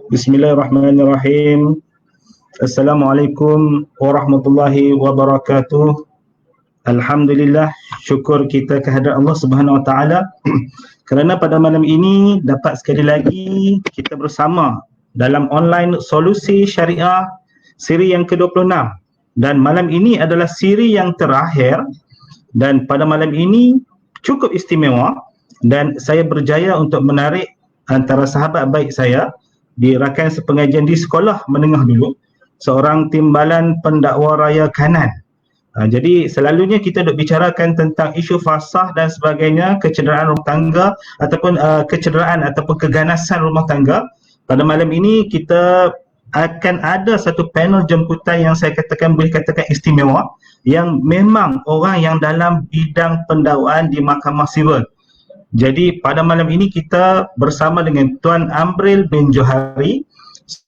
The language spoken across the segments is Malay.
Bismillahirrahmanirrahim. Assalamualaikum warahmatullahi wabarakatuh. Alhamdulillah, syukur kita kehadrat Allah Subhanahu Wa Taala kerana pada malam ini dapat sekali lagi kita bersama dalam online solusi syariah siri yang ke-26, dan malam ini adalah siri yang terakhir, dan pada malam ini cukup istimewa dan saya berjaya untuk menarik antara sahabat baik saya di rakan sepengajian di sekolah menengah dulu, seorang timbalan pendakwa raya kanan. Jadi selalunya kita duk bicarakan tentang isu fasah dan sebagainya, kecederaan rumah tangga ataupun kecederaan ataupun keganasan rumah tangga. Pada malam ini kita akan ada satu panel jemputan yang saya katakan boleh katakan istimewa, yang memang orang yang dalam bidang pendakwaan di Mahkamah Sivil. Jadi pada malam ini kita bersama dengan Tuan Amril bin Johari,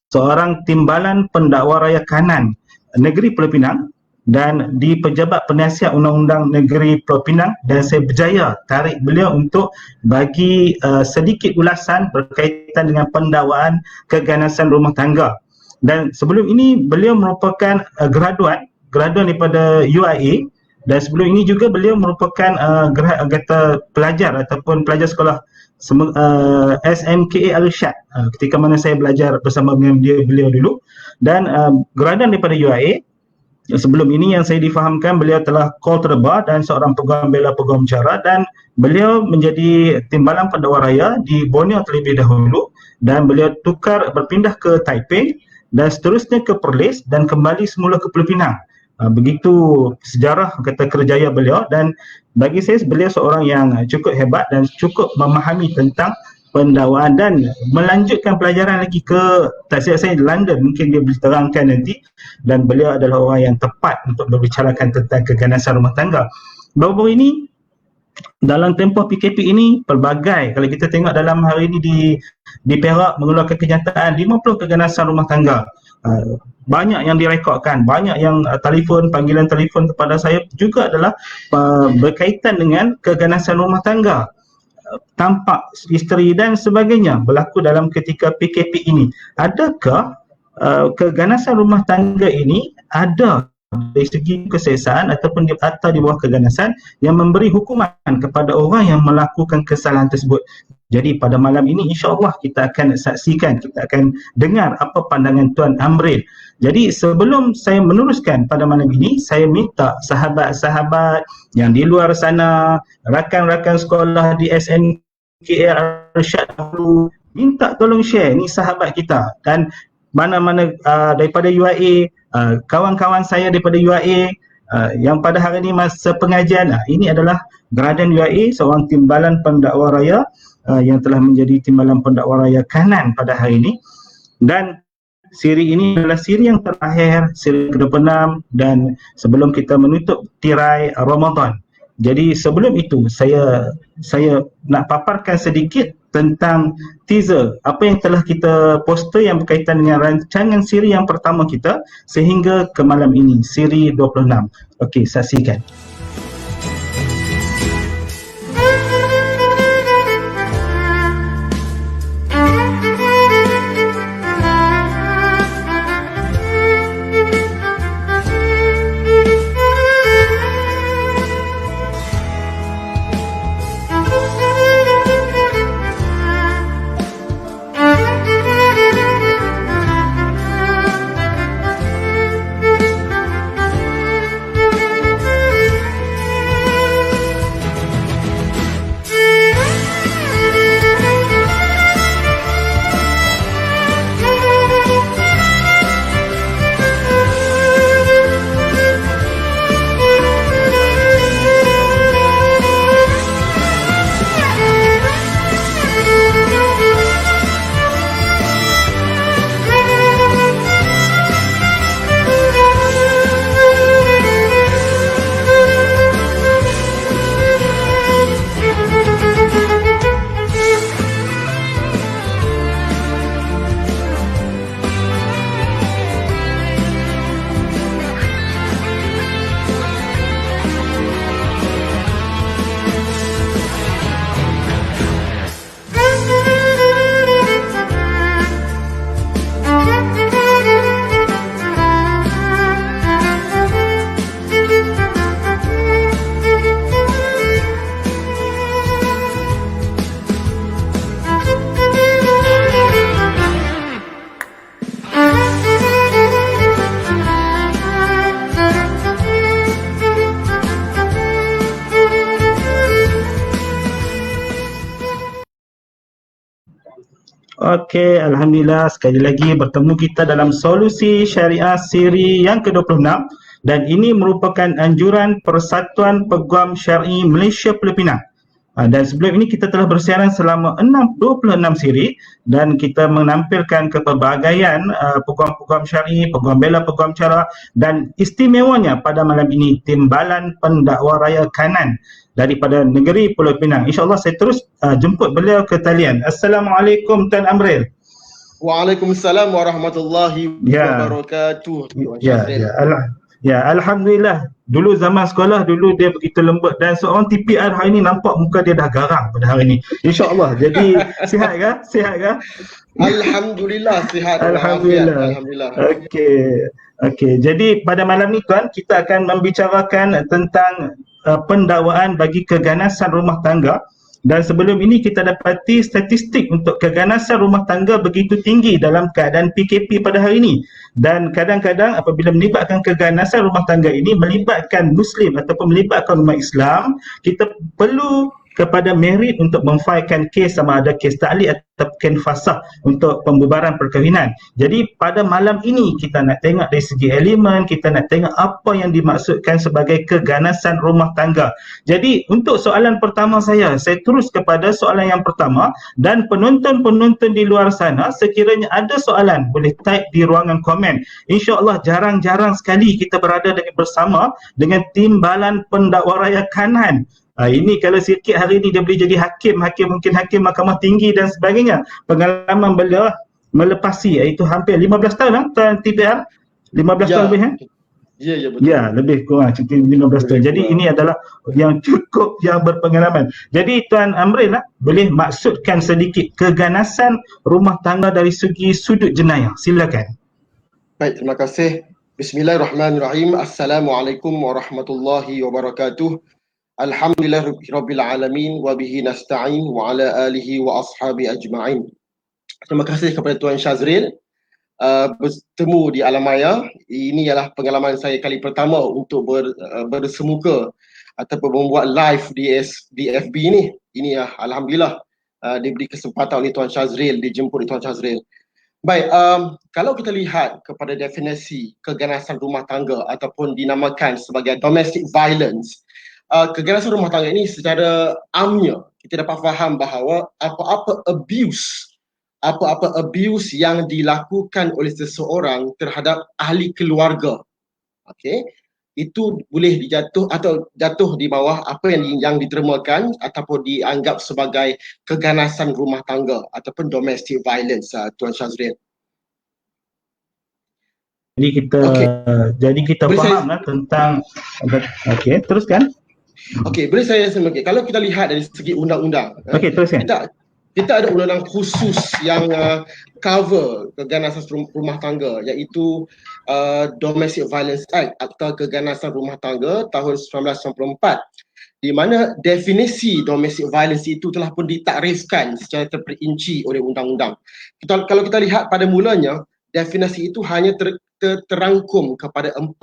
seorang timbalan pendakwa raya kanan Negeri Pulau Pinang dan di Pejabat Penasihat Undang-Undang Negeri Pulau Pinang, dan saya berjaya tarik beliau untuk bagi sedikit ulasan berkaitan dengan pendakwaan keganasan rumah tangga. Dan sebelum ini beliau merupakan graduan daripada UIA, dan sebelum ini juga beliau merupakan pelajar ataupun pelajar sekolah SMKA Al-Irsyad ketika mana saya belajar bersama dengan beliau dulu, dan graduan daripada UIA. Sebelum ini yang saya difahamkan beliau telah call terba dan seorang peguam bela peguam cara, dan beliau menjadi timbalan pendakwa raya di Borneo terlebih dahulu, dan beliau berpindah ke Taiping dan seterusnya ke Perlis dan kembali semula ke Pulau Pinang. Begitu sejarah kata kerjaya beliau, dan bagi saya beliau seorang yang cukup hebat dan cukup memahami tentang pendakwaan dan melanjutkan pelajaran lagi ke saya London, mungkin dia boleh terangkan nanti, dan beliau adalah orang yang tepat untuk berbicarakan tentang keganasan rumah tangga. Baru-baru ini dalam tempoh PKP ini pelbagai, kalau kita tengok dalam hari ini di Perak mengeluarkan kenyataan 50 keganasan rumah tangga. Banyak yang direkodkan, banyak yang panggilan telefon kepada saya juga adalah berkaitan dengan keganasan rumah tangga, tampak isteri dan sebagainya berlaku dalam ketika PKP ini. Adakah keganasan rumah tangga ini ada dari segi kesesaan ataupun di bawah keganasan yang memberi hukuman kepada orang yang melakukan kesalahan tersebut? Jadi pada malam ini insya-Allah kita akan saksikan, kita akan dengar apa pandangan Tuan Amril. Jadi sebelum saya meneruskan pada malam ini, saya minta sahabat-sahabat yang di luar sana, rakan-rakan sekolah di SMKA Al-Irsyad dahulu, minta tolong share ni sahabat kita, dan mana-mana daripada UIA, kawan-kawan saya daripada UIA yang pada hari ini masa pengajian, ini adalah graduan UIA, seorang timbalan pendakwa raya yang telah menjadi timbalan pendakwa raya kanan pada hari ini. Dan siri ini adalah siri yang terakhir, siri ke-26, dan sebelum kita menutup tirai Ramadan. Jadi sebelum itu saya nak paparkan sedikit tentang teaser apa yang telah kita poster yang berkaitan dengan rancangan siri yang pertama kita sehingga ke malam ini, siri 26. Okey, saksikan. Okey, Alhamdulillah sekali lagi bertemu kita dalam Solusi Syariah siri yang ke-26 dan ini merupakan anjuran Persatuan Peguam Syar'i Malaysia Filipina. Dan sebelum ini kita telah bersiaran selama 26 siri dan kita menampilkan kepelbagaian peguam-peguam syar'i, peguam bela, peguam cara dan istimewanya pada malam ini Timbalan Pendakwa Raya Kanan daripada negeri Pulau Pinang. InsyaAllah saya terus jemput beliau ke talian. Assalamualaikum Tuan Amril. Waalaikumsalam warahmatullahi Ya, wabarakatuh. Tuan ya, Syazril. Alhamdulillah. Dulu zaman sekolah dulu dia begitu lembut dan seorang TPR hari ini nampak muka dia dah garang pada hari ini. InsyaAllah. Jadi sihat ke? Sihat ke? Alhamdulillah sihat Alhamdulillah. walafiat. Alhamdulillah. Okey. Jadi pada malam ni tuan kita akan membicarakan tentang pendakwaan bagi keganasan rumah tangga. Dan sebelum ini kita dapati statistik untuk keganasan rumah tangga begitu tinggi dalam keadaan PKP pada hari ini. Dan kadang-kadang apabila melibatkan keganasan rumah tangga ini melibatkan Muslim ataupun melibatkan umat Islam, kita perlu kepada merit untuk memfailkan kes sama ada kes ta'liq atau kes fasakh untuk pembubaran perkahwinan. Jadi pada malam ini kita nak tengok dari segi elemen, kita nak tengok apa yang dimaksudkan sebagai keganasan rumah tangga. Jadi untuk soalan pertama saya terus kepada soalan yang pertama dan penonton-penonton di luar sana sekiranya ada soalan boleh type di ruangan komen. InsyaAllah jarang-jarang sekali kita berada bersama dengan Timbalan Pendakwa Raya Kanan. Ini kalau sikit hari ini dia boleh jadi hakim mungkin hakim Mahkamah Tinggi dan sebagainya. Pengalaman beliau melepasi iaitu hampir 15 tahun Tuan TPR. 15 tahun lebih Ya, betul. Ya, lebih kurang 15 tahun. Jadi ini adalah yang cukup yang berpengalaman. Jadi Tuan Amril boleh maksudkan sedikit keganasan rumah tangga dari segi sudut jenayah. Silakan. Baik, terima kasih. Bismillahirrahmanirrahim. Assalamualaikum warahmatullahi wabarakatuh. Alhamdulillah rabbil alamin wa bihi nasta'in wa ala alihi wa ashabi ajma'in. Terima kasih kepada Tuan Syazril bertemu di Alam Maya. Ini ialah pengalaman saya kali pertama untuk bersemuka ataupun membuat live di FB ni. Ini alhamdulillah diberi kesempatan oleh Tuan Syazril, dijemput oleh Tuan Syazril. Baik, kalau kita lihat kepada definisi keganasan rumah tangga ataupun dinamakan sebagai domestic violence, keganasan rumah tangga ini secara amnya kita dapat faham bahawa apa-apa abuse yang dilakukan oleh seseorang terhadap ahli keluarga, okey, itu boleh jatuh di bawah apa yang ditermakan ataupun dianggap sebagai keganasan rumah tangga ataupun domestic violence, Tuan Syazril. Jadi kita faham tentang teruskan. Okey, boleh saya semakin. Kalau kita lihat dari segi undang-undang, teruskan. Kita ada undang-undang khusus yang cover keganasan rumah tangga, iaitu Domestic Violence Act atau keganasan rumah tangga tahun 1994, di mana definisi domestic violence itu telah pun ditakrifkan secara terperinci oleh undang-undang. Kalau kita lihat pada mulanya, definisi itu hanya terangkum kepada 5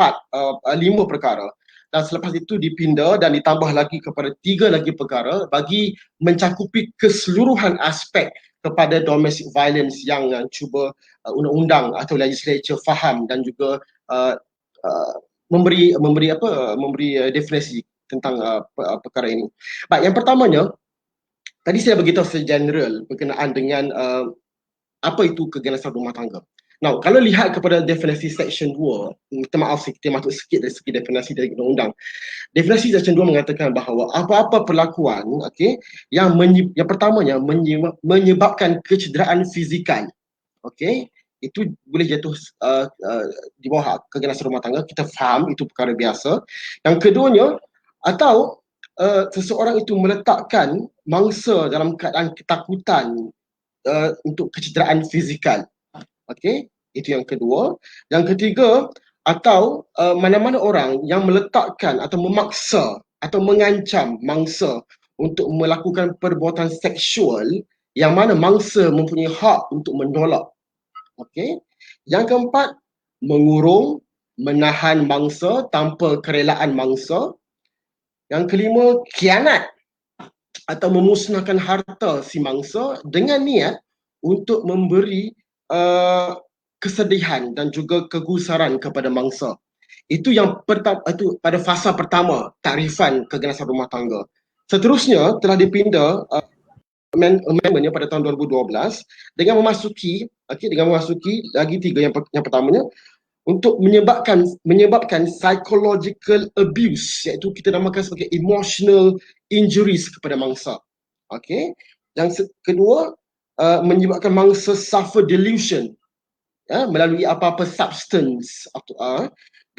perkara. Dan selepas itu dipindah dan ditambah lagi kepada 3 lagi perkara bagi mencakupi keseluruhan aspek kepada domestic violence yang cuba undang-undang atau legislature faham dan juga memberi definisi tentang perkara ini. Baik, yang pertamanya, tadi saya beritahu secara general berkenaan dengan apa itu keganasan rumah tangga. Now, kalau lihat kepada definisi Section 2, minta maaf kita masuk sikit dari segi definisi dari undang-undang. Definisi Section 2 mengatakan bahawa apa-apa perlakuan yang pertamanya menyebabkan kecederaan fizikal, itu boleh jatuh di bawah keganasan rumah tangga. Kita faham itu perkara biasa. Yang keduanya, atau seseorang itu meletakkan mangsa dalam keadaan ketakutan untuk kecederaan fizikal. Itu yang kedua. Yang ketiga, atau mana-mana orang yang meletakkan atau memaksa atau mengancam mangsa untuk melakukan perbuatan seksual yang mana mangsa mempunyai hak untuk menolak. Yang keempat, mengurung, menahan mangsa tanpa kerelaan mangsa. Yang kelima, khianat atau memusnahkan harta si mangsa dengan niat untuk memberi kesedihan dan juga kegusaran kepada mangsa. Itu yang itu pada fasa pertama takrifan keganasan rumah tangga. Seterusnya telah dipinda amendmentnya pada tahun 2012 dengan memasuki lagi tiga yang pertamanya untuk menyebabkan psychological abuse, iaitu kita namakan sebagai emotional injuries kepada mangsa. Okey. Yang kedua, menyebabkan mangsa suffer delusion melalui apa-apa substance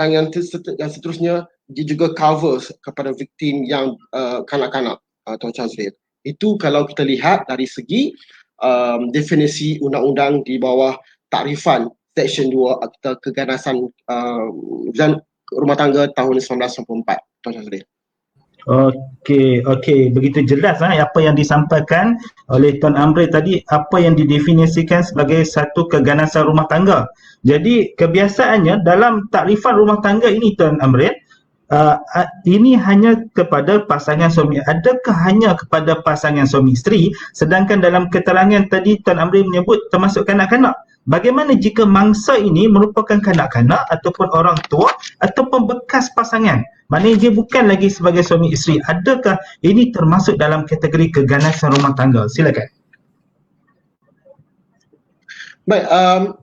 dan yang seterusnya dia juga cover kepada victim yang kanak-kanak, Tuan Chazril. Itu kalau kita lihat dari segi definisi undang-undang di bawah takrifan Seksyen 2 Akta Keganasan dan Rumah Tangga tahun 1994, Tuan Chazril. Okey, begitu jelas apa yang disampaikan oleh Tuan Amri tadi, apa yang didefinisikan sebagai satu keganasan rumah tangga. Jadi kebiasaannya dalam takrifan rumah tangga ini, Tuan Amri, ini hanya kepada pasangan suami. Adakah hanya kepada pasangan suami isteri, sedangkan dalam keterangan tadi Tuan Amri menyebut termasuk kanak-kanak? Bagaimana jika mangsa ini merupakan kanak-kanak ataupun orang tua ataupun bekas pasangan? Maknanya dia bukan lagi sebagai suami isteri. Adakah ini termasuk dalam kategori keganasan rumah tangga? Silakan. Baik,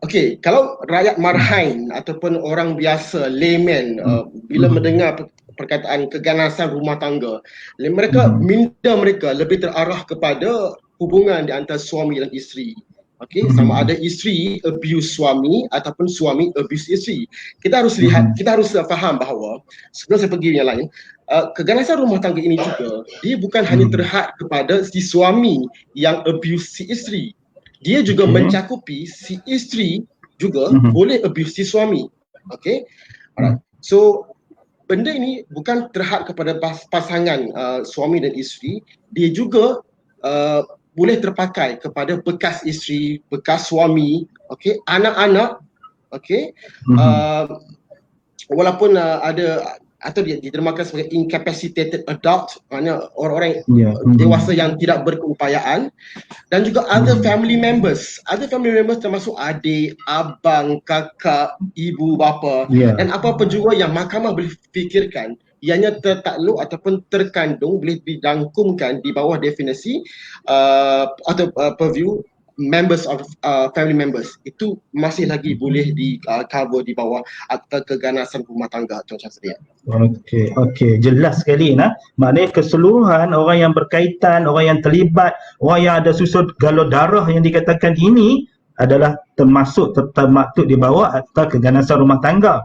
okey, kalau rakyat marhain ataupun orang biasa, layman, bila mendengar perkataan keganasan rumah tangga, minda mereka lebih terarah kepada hubungan di antara suami dan isteri. Okey, sama ada isteri abuse suami ataupun suami abuse isteri. Kita harus lihat, kita harus faham bahawa sebelum saya pergi yang lain, keganasan rumah tangga ini juga dia bukan hanya terhad kepada si suami yang abuse si isteri. Dia juga mencakupi si isteri juga boleh abuse si suami. Okey. Alright. So benda ini bukan terhad kepada pasangan suami dan isteri, dia juga boleh terpakai kepada bekas isteri, bekas suami, okey, anak-anak, okey. Walaupun ada atau ditermakan sebagai incapacitated adult, maknanya orang-orang dewasa yang tidak berkeupayaan, dan juga other family members. Other family members termasuk adik, abang, kakak, ibu, bapa, dan apa-apa juga yang mahkamah boleh fikirkan ianya tertakluk ataupun terkandung, boleh didangkumkan di bawah definisi atau purview members of family members, itu masih lagi boleh di cover di bawah Akta Keganasan Rumah Tangga, Tuan Syazril. Okey, jelas sekali maknanya keseluruhan orang yang berkaitan, orang yang terlibat, orang yang ada susut galur darah yang dikatakan ini adalah termasuk termaktub di bawah Akta Keganasan Rumah Tangga.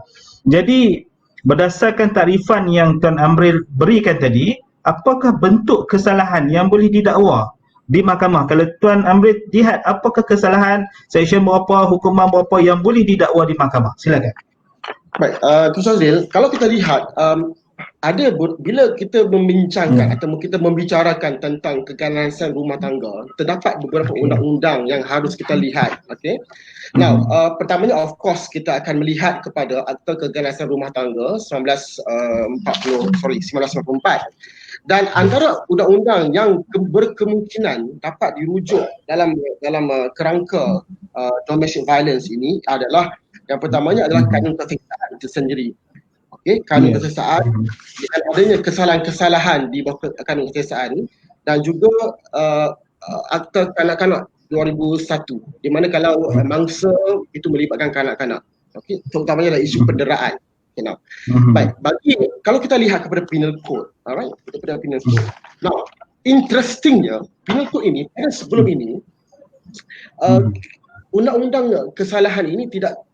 Jadi berdasarkan takrifan yang Tuan Amril berikan tadi, apakah bentuk kesalahan yang boleh didakwa di mahkamah? Kalau Tuan Amril lihat apakah kesalahan, seksyen berapa, hukuman berapa yang boleh didakwa di mahkamah? Silakan. Baik, Tuan Syazril, kalau kita lihat bila kita membincangkan atau kita membicarakan tentang keganasan rumah tangga, terdapat beberapa undang-undang yang harus kita lihat. Okey. Now, pertamanya of course kita akan melihat kepada Akta Keganasan Rumah Tangga 1994. Dan antara undang-undang yang berkemungkinan dapat dirujuk dalam kerangka domestic violence ini adalah, yang pertamanya adalah kanun keseksaan itu sendiri. Okey, kanun keseksaan, dengan adanya kesalahan-kesalahan di bawah kanun keseksaan, dan juga Akta Kanak-kanak 2001, di mana kalau mangsa itu melibatkan kanak-kanak. Okey, terutamanya adalah isu penderaan. Baik, kalau kita lihat kepada penal code, alright, kepada penal code. Now, interestingnya, penal code ini pada sebelum ini undang-undang kesalahan ini tidak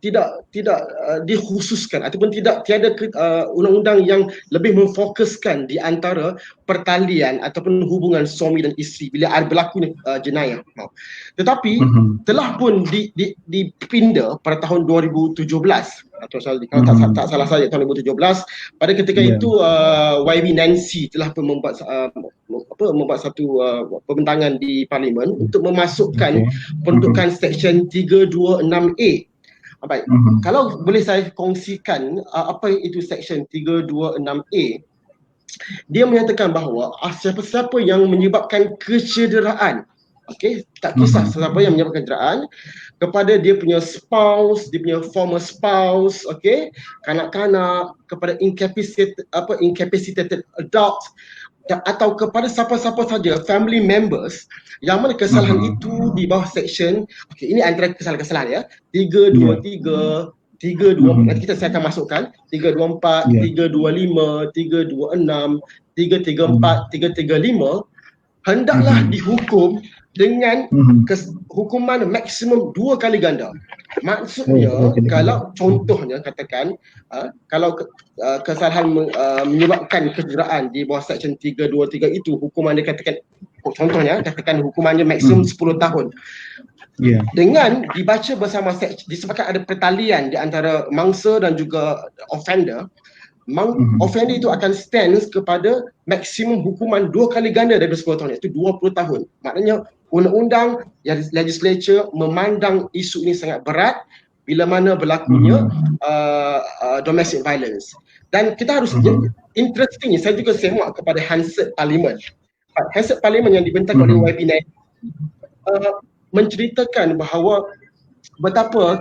dikhususkan ataupun tiada undang-undang yang lebih memfokuskan di antara pertalian ataupun hubungan suami dan isteri bila ada berlaku jenayah. Tetapi telah pun dipinda pada tahun 2017, atau kalau tak salah saya tahun 2017. Pada ketika itu YB Nancy telah pun membuat satu pembentangan di parlimen untuk memasukkan peruntukan Seksyen 326A. Baik, kalau boleh saya kongsikan apa itu Seksyen 326A. Dia menyatakan bahawa siapa-siapa yang menyebabkan kecederaan okey, tak kisah siapa yang menyebabkan kecederaan, kepada dia punya spouse, dia punya former spouse, okey, kanak-kanak, kepada incapacitated adult, atau kepada siapa-siapa saja family members yang mana kesalahan itu di bawah section, okey, ini antara kesalahan-kesalahan ya, 323, 324, nanti saya akan masukkan 324, 325, 326, 334, 335 hendaklah dihukum dengan hukuman maksimum 2 kali ganda. Maksudnya kalau contohnya katakan kalau kesalahan menyebabkan kecederaan di bawah section 323 itu hukuman dia katakan, contohnya katakan hukumannya maksimum 10 tahun. Dengan dibaca bersama disebabkan ada pertalian di antara mangsa dan juga offender, offender itu akan stand kepada maksimum hukuman 2 kali ganda daripada 10 tahun, iaitu 20 tahun. Maknanya undang-undang legislature memandang isu ini sangat berat bila mana berlakunya domestic violence. Dan kita harus interesting, saya juga semak kepada Hansard Parliament. Hansard Parliament yang dibentang oleh YB9 menceritakan bahawa betapa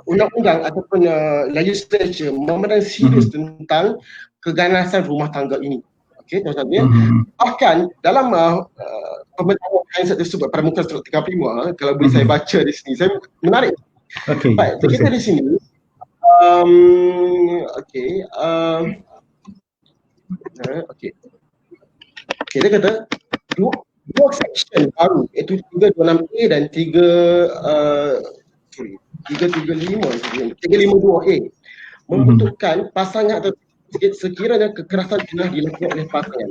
undang-undang ataupun legislature memandang serius tentang keganasan rumah tangga ini. Okey, tuan-tuan. Bahkan dalam pembentahan Hansard tersebut pada muka surat 35, kalau boleh saya baca di sini, saya menarik. Okey. Baik, kita di sini okey, dia kata dua section baru, iaitu 326A dan 352A membentukkan pasangan atau sekiranya kekerasan telah dilakukan oleh pasangan.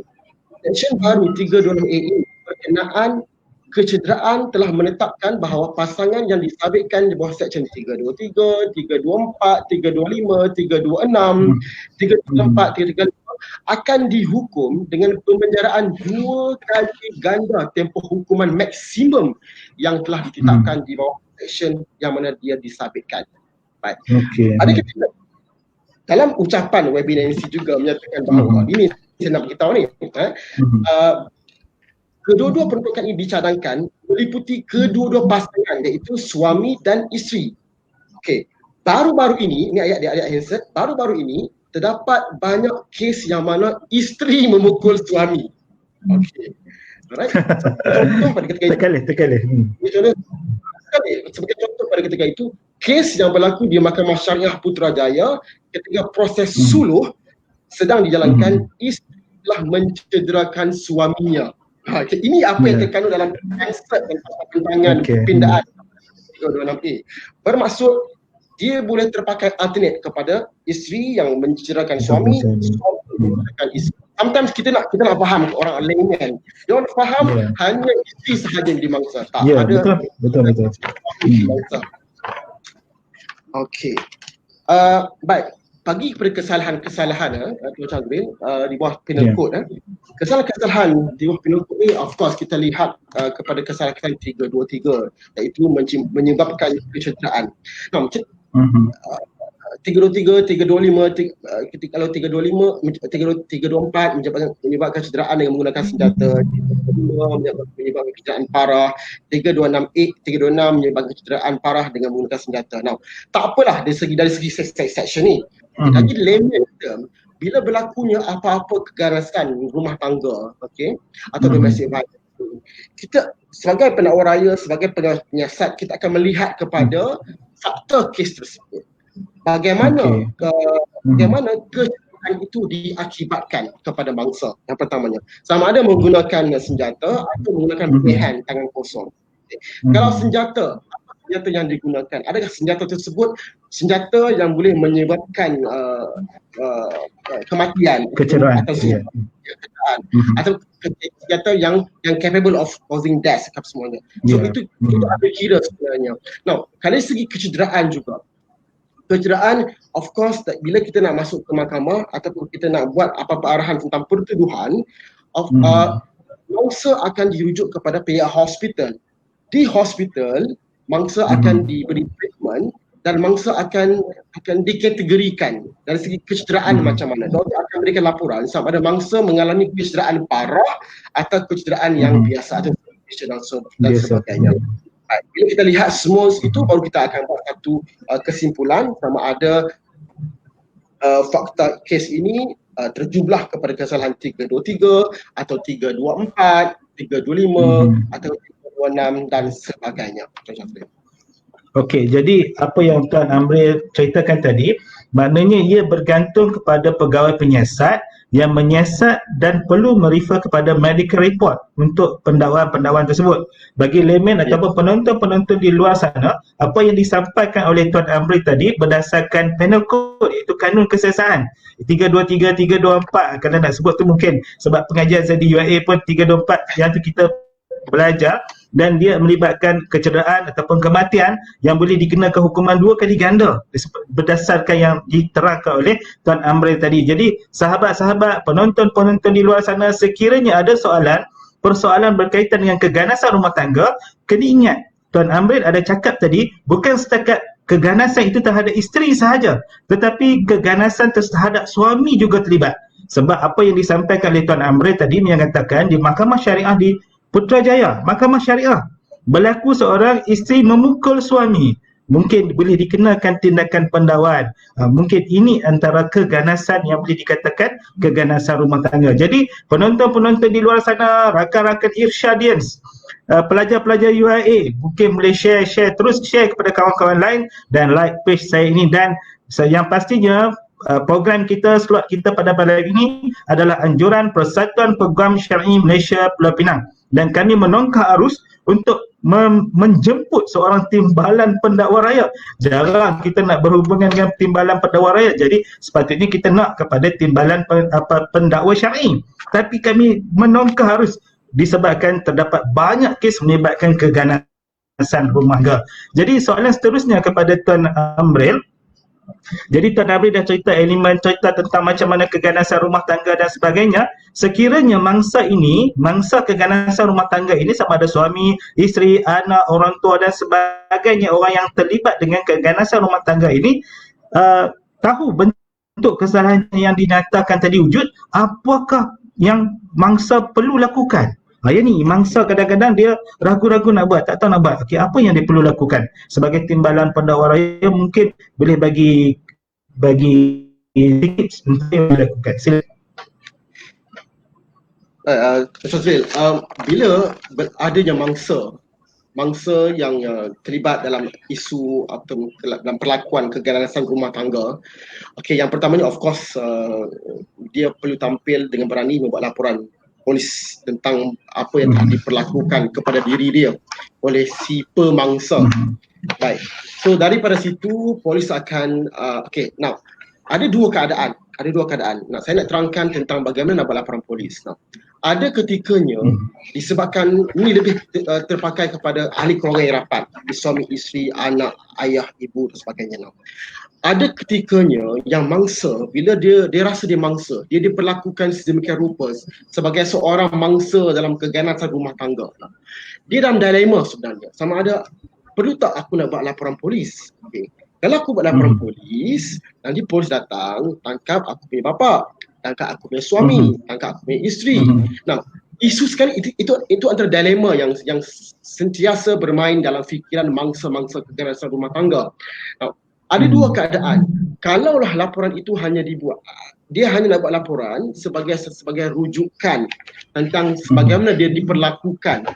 Section baru 326A ini berkenaan kecederaan telah menetapkan bahawa pasangan yang disabitkan di bawah section 323, 324, 325, 326, 334, 335 akan dihukum dengan pemenjaraan 2 kali ganda tempoh hukuman maksimum yang telah ditetapkan di bawah section yang mana dia disabitkan. Baik. Ada kita dalam ucapan webinar juga menyatakan bahawa ini saya nak beritahu ni, kedua-dua peruntukan ini dicadangkan meliputi kedua-dua pasangan, iaitu suami dan isteri. Okey, baru-baru ini ayat Hansard, baru-baru ini terdapat banyak kes yang mana isteri memukul suami. Okey. Alright. Contoh pada ketika itu. Sebagai contoh pada ketika itu, kes yang berlaku di Mahkamah Syariah Putrajaya ketika proses suluh sedang dijalankan, isteri telah mencederakan suaminya. Ini apa yang terkandung dalam Hansard tentang pindaan 326A. Bermaksud dia boleh terpakai alternate kepada isteri yang mencederakan suami, suami mencederakan isteri. Sometimes kita nak faham orang lain kan. Dia orang faham hanya isteri sahaja yang dimangsa. Tak ada. Betul. Okey. Baik. Bagi kepada kesalahan-kesalahan Tuan Chagril di bawah penal code, kesalahan-kesalahan di bawah penal code ni of course kita lihat kepada kesalahan-kesalahan 323, iaitu menyebabkan kecederaan. 323, 325, kalau 325, 324 menyebabkan cederaan dengan menggunakan senjata, 325 menyebabkan kecederaan parah, 326 menyebabkan cederaan parah dengan menggunakan senjata. Tak apalah dari segi section ni. Tapi layman term, bila berlakunya apa-apa keganasan rumah tangga, atau domestic violence, kita sebagai pendakwah raya, sebagai penyiasat, kita akan melihat kepada faktor kes tersebut. Bagaimana kecederaan itu diakibatkan kepada bangsa, yang pertamanya. Sama ada menggunakan senjata atau menggunakan pilihan tangan kosong. Kalau senjata, apa senjata yang digunakan? Adakah senjata tersebut senjata yang boleh menyebabkan kematian, kecederaan, atau senjata yang capable of causing death semuanya. So itu ada kira sebenarnya. Dari segi kecederaan juga, kecederaan of course bila kita nak masuk ke mahkamah ataupun kita nak buat apa-apa arahan tentang pertuduhan, mangsa akan dirujuk kepada pihak hospital. Di hospital, mangsa akan diberi treatment dan mangsa akan dikategorikan dari segi kecederaan macam mana. Doktor akan berikan laporan sama ada mangsa mengalami kecederaan parah atau kecederaan yang biasa atau dan sebagainya. Baik, bila kita lihat semua itu, baru kita akan buat satu kesimpulan sama ada fakta kes ini terjumlah kepada kesalahan 323 atau 324, 325 atau 326 dan sebagainya. Okey, jadi apa yang Tuan Amril ceritakan tadi, maknanya ia bergantung kepada pegawai penyiasat yang menyiasat dan perlu merefer kepada medical report untuk pendakwaan-pendakwaan tersebut. Bagi layman ataupun penonton-penonton di luar sana, apa yang disampaikan oleh Tuan Amril tadi berdasarkan penal code, iaitu kanun kesiasaan 323, 324, kalau nak sebut tu mungkin sebab pengajian saya di UIA pun 324 yang tu kita belajar, dan dia melibatkan kecederaan ataupun kematian yang boleh dikenakan hukuman 2 kali ganda berdasarkan yang diterangkan oleh Tuan Amril tadi. Jadi sahabat-sahabat, penonton-penonton di luar sana, sekiranya ada persoalan berkaitan dengan keganasan rumah tangga, kena ingat Tuan Amril ada cakap tadi, bukan setakat keganasan itu terhadap isteri sahaja, tetapi keganasan terhadap suami juga terlibat. Sebab apa yang disampaikan oleh Tuan Amril tadi menyatakan di Mahkamah Syariah di Putrajaya, Mahkamah Syariah, berlaku seorang isteri memukul suami, mungkin boleh dikenakan tindakan pendakwaan. Mungkin ini antara keganasan yang boleh dikatakan keganasan rumah tangga. Jadi penonton-penonton di luar sana, rakan-rakan Irsyadians, pelajar-pelajar UIA, mungkin boleh share kepada kawan-kawan lain dan like page saya ini. Dan yang pastinya program kita, slot kita pada malam ini adalah anjuran Persatuan Peguam Syar'i Malaysia Pulau Pinang, dan kami menongkar arus untuk menjemput seorang timbalan pendakwa rakyat. Jarang kita nak berhubungan dengan timbalan pendakwa rakyat, jadi sepatutnya kita nak kepada timbalan pendakwa syar'i. Tapi kami menongkar arus disebabkan terdapat banyak kes melibatkan keganasan rumah tangga. Jadi soalan seterusnya kepada Tuan Amril. Jadi Tuan Amril dah cerita tentang macam mana keganasan rumah tangga dan sebagainya. Sekiranya mangsa keganasan rumah tangga ini sama ada suami, isteri, anak, orang tua dan sebagainya, orang yang terlibat dengan keganasan rumah tangga ini tahu bentuk kesalahan yang dinyatakan tadi wujud, apakah yang mangsa perlu lakukan? Yang ni mangsa kadang-kadang dia ragu-ragu nak buat, tak tahu nak buat. Okey, apa yang dia perlu lakukan? Sebagai timbalan pendakwa raya mungkin boleh bagi tips untuk yang boleh lakukan. Silakan. Syazril, bila adanya mangsa yang terlibat dalam isu atau dalam perlakuan keganasan rumah tangga, okey, yang pertamanya of course dia perlu tampil dengan berani membuat laporan polis tentang apa yang telah diperlakukan kepada diri dia oleh si pemangsa. Baik. So daripada situ polis akan now ada dua keadaan. Nah, saya nak terangkan tentang bagaimana nak buat laporan polis. Nah, ada ketikanya disebabkan ini lebih terpakai kepada ahli keluarga yang rapat, suami, isteri, anak, ayah, ibu dan sebagainya. Nah, ada ketikanya yang mangsa, bila dia rasa dia mangsa, dia diperlakukan sedemikian rupa sebagai seorang mangsa dalam keganasan rumah tangga. Dia dalam dilema sebenarnya, sama ada perlu tak aku nak buat laporan polis. Okay. Kalau aku buat laporan polis, nanti polis datang tangkap aku punya bapa, tangkap aku punya suami, tangkap aku punya isteri. Nah, isu sekali itu antara dilema yang sentiasa bermain dalam fikiran mangsa-mangsa keganasan rumah tangga. Nah, ada dua keadaan. Kalaulah laporan itu hanya dibuat, dia hanya nak buat laporan sebagai rujukan tentang bagaimana dia diperlakukan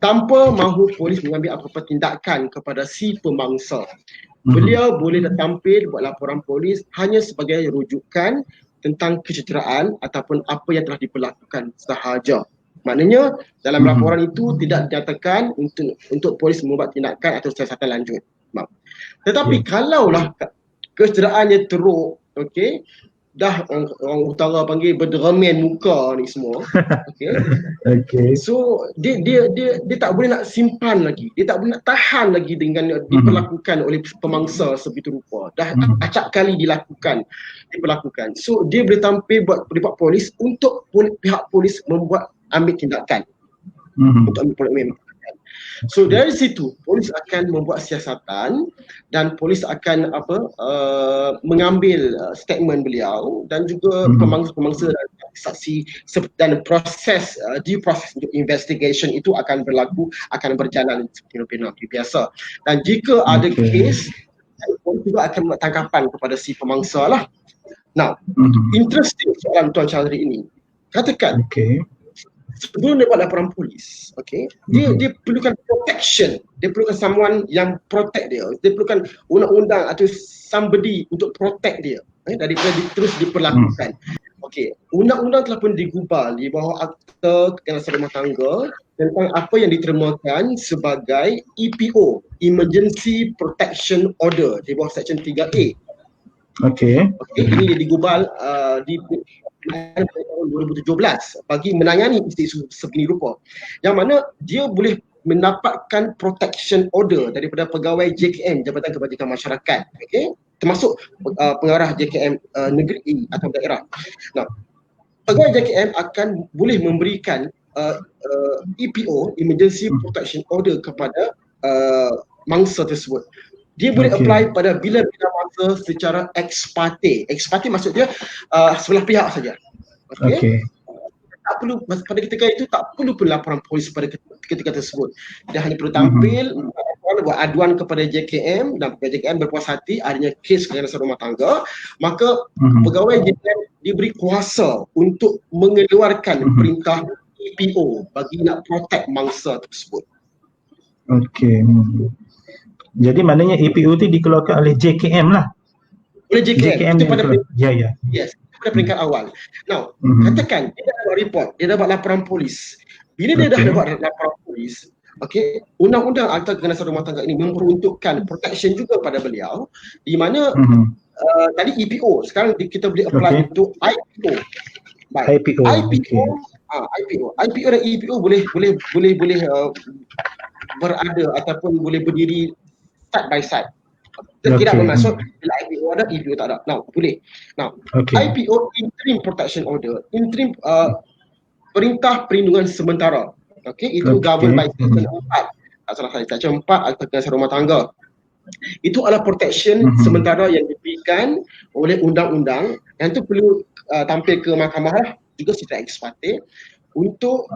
tanpa mahu polis mengambil apa-apa tindakan kepada si pemangsa. Beliau boleh tampil buat laporan polis hanya sebagai rujukan tentang kecederaan ataupun apa yang telah diperlakukan sahaja. Maknanya dalam laporan itu tidak dinyatakan untuk polis membuat tindakan atau siasatan lanjut. Tetapi kalaulah kecederaannya teruk, okey, dah orang utara panggil berderemen muka ni semua, okey. Okey. So dia tak boleh nak simpan lagi, dia tak boleh nak tahan lagi dengan diperlakukan oleh pemangsa sebegitu rupa. Dah acap kali diperlakukan. So dia boleh tampil buat polis untuk pihak polis ambil tindakan. Untuk ambil tindakan. So dari situ polis akan membuat siasatan dan polis akan mengambil statement beliau dan juga pemangsa-pemangsa saksi dan proses due process untuk investigation itu akan berlaku, akan berjalan seperti biasa. Dan jika ada kes, polis juga akan buat tangkapan kepada si pemangsa lah. Now, interesting soalan Tuan Chaldri ini. Katakan, sebelum dia buat laporan polis, dia perlukan protection, dia perlukan someone yang protect dia, dia perlukan undang-undang atau somebody untuk protect dia daripada terus diperlakukan. Undang-undang telah pun digubal di bawah Akta Kekerasan Rumah Tangga tentang apa yang ditermakan sebagai EPO, Emergency Protection Order, di bawah Section 3A. Ini digubal di tahun 2017 bagi menangani isu sebegini rupa, yang mana dia boleh mendapatkan protection order daripada pegawai JKM, Jabatan Kebajikan Masyarakat, termasuk pengarah JKM negeri atau daerah. Nah, pegawai JKM akan boleh memberikan EPO, Emergency Protection Order, kepada mangsa tersebut. Dia boleh apply pada bila-bila masa secara ex parte. Ex parte maksud dia sebelah pihak saja. Tak perlu, pada ketika itu tak perlu pun laporan polis pada ketika tersebut. Dia hanya perlu tampil, buat aduan kepada JKM, dan JKM berpuas hati adanya kes kekerasan rumah tangga, maka pegawai JKM diberi kuasa untuk mengeluarkan perintah EPO bagi nak protect mangsa tersebut. Jadi maknanya EPO itu dikeluarkan oleh JKM lah. Oleh JKM itu pada yes, pada peringkat awal. Now, katakan dia dah buat report, dia dah buat laporan polis. Bila dia dah buat laporan polis, undang-undang Akta Kekerasan Rumah Tangga ini memperuntukkan protection juga pada beliau, di mana tadi EPO, sekarang kita boleh apply untuk IPO. IPO dan EPO boleh berada ataupun boleh berdiri side by side. Tidak bermaksud bila IPO ada, EPO tak ada. Now, boleh. Now, IPO, Interim Protection Order, interim perintah perlindungan sementara. Itu governed by Section 4. Salah saya, Section 4 Akta Kekerasan Rumah Tangga. Itu adalah protection sementara yang diberikan oleh undang-undang, yang itu perlu tampil ke mahkamah lah, juga secara ex parte, untuk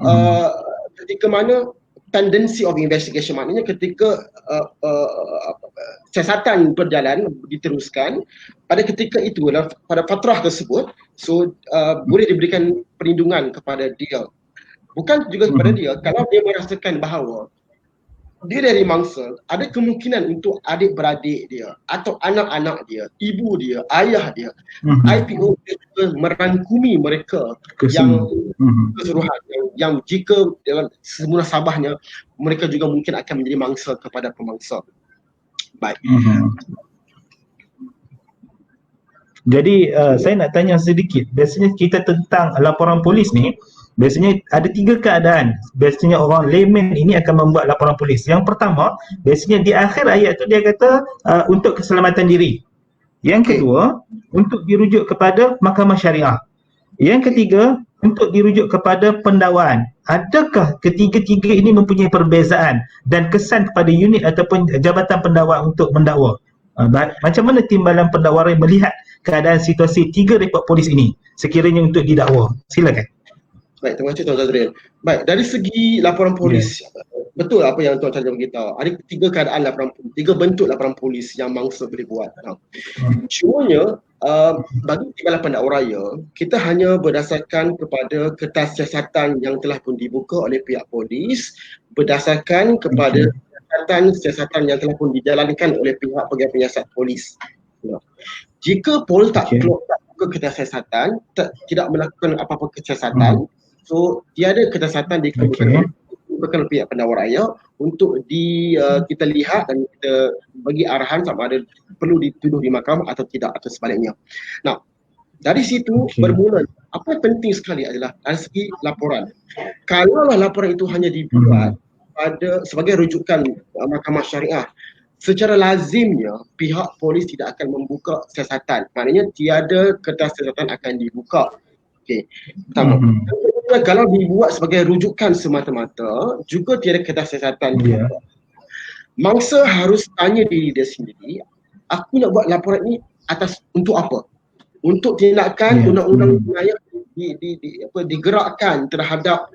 ketika mana tendency of investigation, maknanya ketika siasatan berjalan, diteruskan, pada ketika itu, pada fatrah tersebut, boleh diberikan perlindungan kepada dia. Bukan juga kepada dia, kalau dia merasakan bahawa dia dari mangsa, ada kemungkinan untuk adik-beradik dia atau anak-anak dia, ibu dia, ayah dia, IPO juga merangkumi mereka yang keseluruhan, yang jika dalam semula sabahnya mereka juga mungkin akan menjadi mangsa kepada pemangsa. Baik. Jadi saya nak tanya sedikit, biasanya kita tentang laporan polis ni, biasanya ada 3 keadaan. Biasanya orang layman ini akan membuat laporan polis. Yang pertama, biasanya di akhir ayat tu dia kata untuk keselamatan diri. Yang kedua, untuk dirujuk kepada mahkamah syariah. Yang ketiga, untuk dirujuk kepada pendakwaan. Adakah ketiga-tiga ini mempunyai perbezaan dan kesan kepada unit ataupun jabatan pendakwa untuk mendakwa? Macam mana timbalan pendakwa melihat keadaan situasi 3 rekod polis ini sekiranya untuk didakwa? Silakan. Baik, terima kasih Tuan Zazril. Baik, dari segi laporan polis, betul apa yang Tuan Zazril beritahu. Ada 3 keadaan laporan, 3 bentuk laporan polis yang mangsa boleh buat. Cumanya, bagi timbalan pendakwa raya, kita hanya berdasarkan kepada kertas siasatan yang telah pun dibuka oleh pihak polis, berdasarkan kepada siasatan yang telah pun dijalankan oleh pihak pegawai penyiasat polis. Jika polis tak buka kertas siasatan, tidak melakukan apa-apa kesiasatan, tiada kedasatan dikeluarkan oleh pihak pendakwa raya untuk kita lihat dan kita bagi arahan sama ada perlu dituduh di mahkamah atau tidak, atau sebaliknya. Nah, dari situ bermula, apa yang penting sekali adalah dari segi laporan. Kalaulah laporan itu hanya dibuat sebagai rujukan mahkamah syariah, secara lazimnya pihak polis tidak akan membuka siasatan. Maknanya tiada kertas siasatan akan dibuka. Pertama. Kalau dibuat sebagai rujukan semata-mata, juga tiada kertas siasatan. Mangsa harus tanya diri dia sendiri, aku nak buat laporan ni untuk apa? Untuk tindakan undang-undang jenayah digerakkan terhadap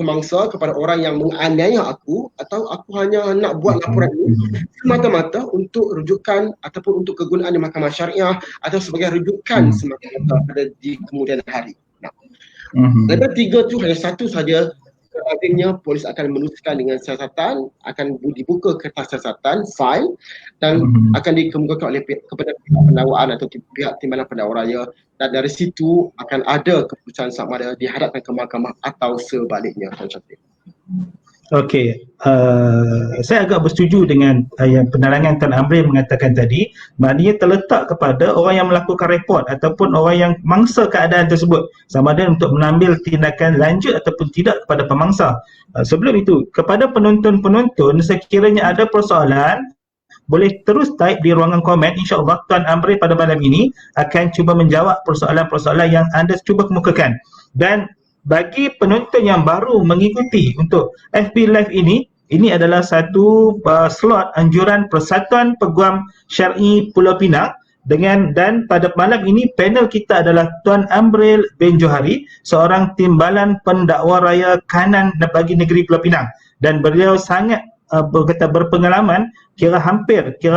pemangsa kepada orang yang menganiaya aku, atau aku hanya nak buat laporan ini semata-mata untuk rujukan ataupun untuk kegunaan di mahkamah syariah atau sebagai rujukan semata-mata pada di kemudian hari. Nah, daripada tiga tu hanya satu saja akhirnya polis akan menuliskan dengan siasatan, akan dibuka kertas siasatan, file, dan akan dikemukakan oleh kepada pihak pendakwaan atau pihak timbalan pendakwa raya, dan dari situ akan ada keputusan sama ada dihadapkan ke mahkamah atau sebaliknya. Okey, saya agak bersetuju dengan yang penerangan Tuan Amri mengatakan tadi. Maknanya terletak kepada orang yang melakukan report ataupun orang yang mangsa keadaan tersebut, sama ada untuk mengambil tindakan lanjut ataupun tidak kepada pemangsa. Sebelum itu, kepada penonton-penonton, sekiranya ada persoalan, boleh terus type di ruangan komen. InsyaAllah Tuan Amri pada malam ini akan cuba menjawab persoalan-persoalan yang anda cuba kemukakan. Dan bagi penonton yang baru mengikuti untuk FB Live ini adalah satu slot anjuran Persatuan Peguam Syar'i Pulau Pinang, dan pada malam ini panel kita adalah Tuan Amril bin Johari, seorang timbalan pendakwa raya kanan bagi negeri Pulau Pinang, dan beliau sangat berpengalaman, kira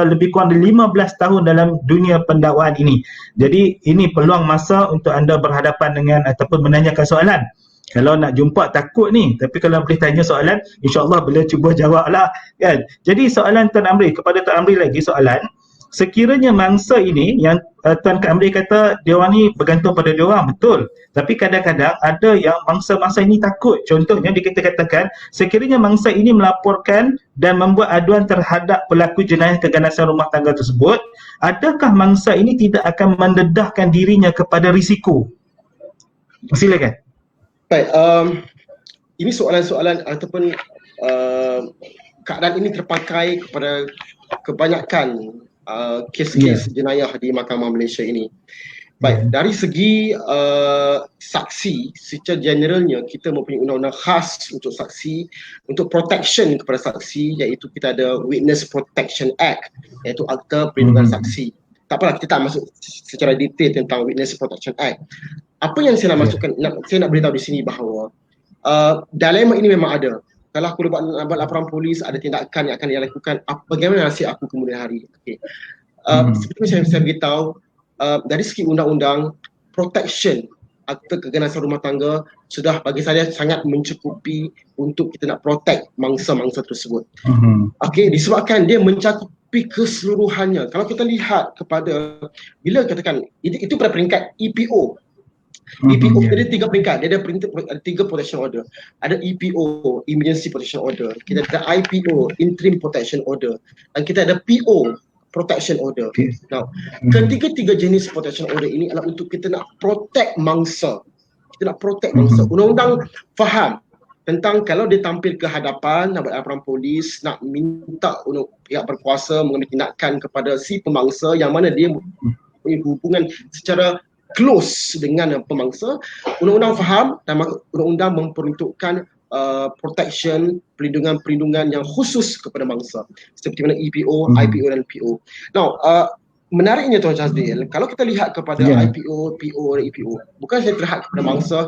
lebih kurang 15 tahun dalam dunia pendakwaan ini. Jadi ini peluang masa untuk anda berhadapan dengan ataupun menanyakan soalan. Kalau nak jumpa takut ni, tapi kalau boleh tanya soalan, insya-Allah beliau cuba jawablah, kan. Jadi soalan Tuan Amri, kepada Tuan Amri lagi soalan, sekiranya mangsa ini yang Tuan Amri kata dia orang ni bergantung pada dia orang, betul. Tapi kadang-kadang ada yang mangsa-mangsa ini takut. Contohnya kita katakan sekiranya mangsa ini melaporkan dan membuat aduan terhadap pelaku jenayah keganasan rumah tangga tersebut, adakah mangsa ini tidak akan mendedahkan dirinya kepada risiko? Silakan. Baik, ini soalan-soalan ataupun keadaan ini terpakai kepada kebanyakan kes-kes jenayah di Mahkamah Malaysia ini. Baik, dari segi saksi, secara generalnya kita mempunyai undang-undang khas untuk saksi, untuk protection kepada saksi, iaitu kita ada Witness Protection Act, iaitu Akta Perlindungan Saksi. Tak apalah, kita tak masuk secara detail tentang Witness Protection Act. Apa yang saya nak masukkan, saya nak beritahu di sini bahawa dilema ini memang ada. Kalau aku buat laporan polis, ada tindakan yang akan dilakukan, bagaimana nasib aku kemudian hari. Okay. Seperti saya beritahu, dari segi undang-undang, protection Akta Keganasan Rumah Tangga sudah bagi saya sangat mencukupi untuk kita nak protect mangsa-mangsa tersebut. Okay, disebabkan dia mencakupi keseluruhannya. Kalau kita lihat kepada, bila katakan, itu pada peringkat EPO. EPO ada 3 peringkat, dia ada 3 protection order. Ada EPO, Emergency Protection Order, kita ada IPO, Interim Protection Order, dan kita ada PO, Protection Order. Now, ketiga-tiga jenis protection order ini adalah untuk kita nak protect mangsa. Kita nak protect mangsa. Undang-undang faham tentang kalau dia tampil ke hadapan nak buat laporan polis, nak minta untuk pihak berkuasa mengambil tindakan kepada si pemangsa yang mana dia punya hubungan secara close dengan pemangsa, undang-undang faham dan undang-undang memperuntukkan protection, perlindungan yang khusus kepada mangsa seperti mana EPO, IPO dan PO. Now, menariknya Tuan Syazril, kalau kita lihat kepada IPO, PO dan EPO, bukan saja terhad kepada mangsa,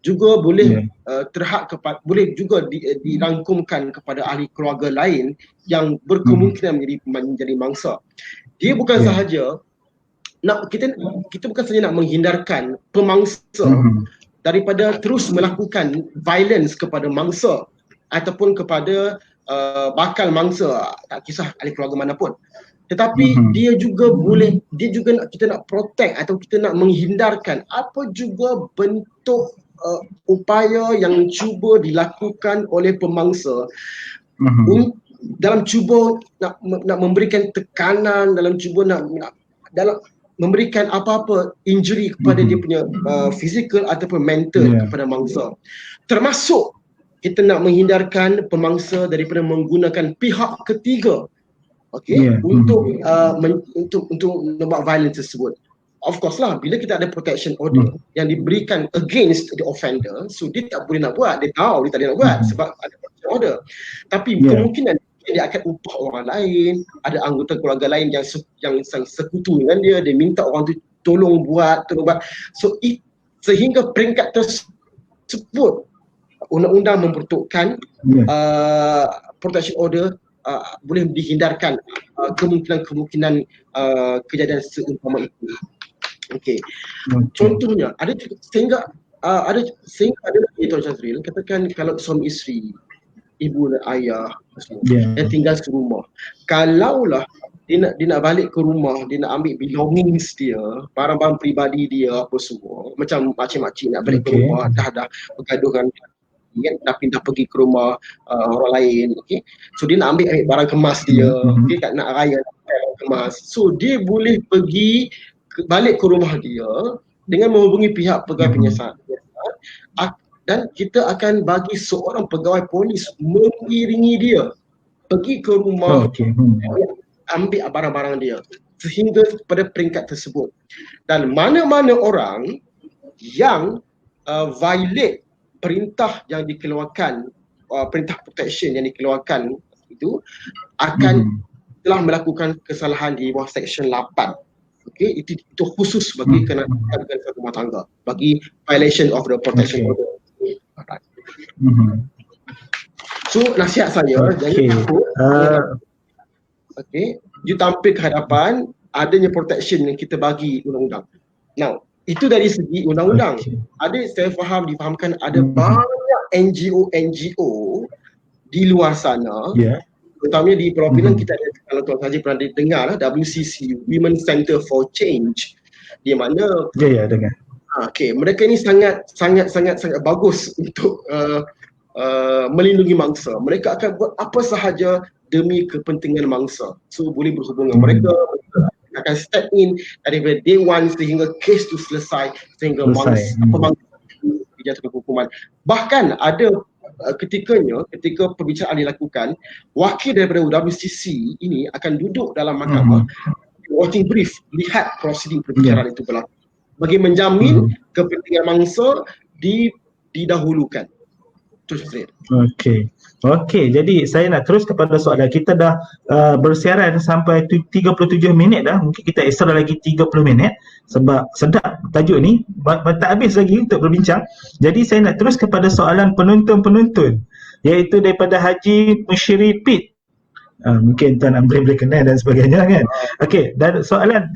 juga boleh terhad kepada, boleh juga dirangkumkan kepada ahli keluarga lain yang berkemungkinan menjadi mangsa. Dia bukan sahaja kita bukan saja nak menghindarkan pemangsa daripada terus melakukan violence kepada mangsa ataupun kepada bakal mangsa, tak kisah ahli keluarga manapun. Tetapi dia juga kita nak protect atau kita nak menghindarkan apa juga bentuk upaya yang cuba dilakukan oleh pemangsa dalam cuba nak memberikan tekanan, dalam cuba dalam memberikan apa-apa injury kepada dia punya physical ataupun mental kepada mangsa. Termasuk kita nak menghindarkan pemangsa daripada menggunakan pihak ketiga untuk membuat violence tersebut. Of course lah, bila kita ada protection order yang diberikan against the offender, so dia tak boleh nak buat, dia tahu dia tak boleh nak buat sebab ada protection order. Tapi kemungkinan dia akan upah orang lain, ada anggota keluarga lain yang sekutu dengan dia minta orang tu tolong buat. So sehingga peringkat tersebut undang-undang memperuntukkan protection order boleh dihindarkan kemungkinan kejadian seumpama itu. Okey. Contohnya ada sehingga ada lagi Tuan Syazril, katakan kalau suami isteri, ibu dan ayah semua yang tinggal serumah, kalaulah dia nak balik ke rumah, dia nak ambil belongings dia, barang-barang peribadi dia apa semua, macam makcik-makcik nak balik ke rumah, dah bergaduh dengan dah pindah pergi ke rumah orang lain, okey. So dia nak ambil barang kemas dia, okey, kat nak raya barang kemas. So dia boleh pergi balik ke rumah dia dengan menghubungi pihak pegawai penyiasat, dan kita akan bagi seorang pegawai polis mengiringi dia pergi ke rumah, ambil barang-barang dia sehingga pada peringkat tersebut. Dan mana-mana orang yang violate perintah yang dikeluarkan, perintah protection yang dikeluarkan itu akan telah melakukan kesalahan di bawah Seksyen 8. Okey, itu khusus bagi kenakan rumah tangga, bagi violation of the protection order. So nasihat saya, jangan takut. Okey, you tampil ke hadapan adanya protection yang kita bagi undang-undang. Now, itu dari segi undang-undang. Ada, saya difahamkan ada banyak NGO di luar sana, terutamanya di Pulau Pinang. Kita ada, kalau Tuan Haji pernah dengar lah, WCC, Women Center for Change, di mana dengar. Okey, mereka ini sangat bagus untuk melindungi mangsa. Mereka akan buat apa sahaja demi kepentingan mangsa. So boleh berhubung dengan mereka akan step in daripada day one sehingga kes tu selesai, sehingga mangsa dijatuhkan hukuman. Bahkan ada ketika perbicaraan dilakukan, wakil daripada WCC ini akan duduk dalam mahkamah, watching brief, lihat prosedur perbicaraan itu berlaku, bagi menjamin kepentingan mangsa didahulukan. Okey, jadi saya nak terus kepada soalan. Kita dah bersiaran sampai 37 minit dah. Mungkin kita extra lagi 30 minit sebab sedap tajuk ni, tak habis lagi untuk berbincang. Jadi saya nak terus kepada soalan penonton-penonton, iaitu daripada Haji Musyiri Pit. Mungkin Tuan Amri boleh kenal dan sebagainya kan. Okey, dan soalan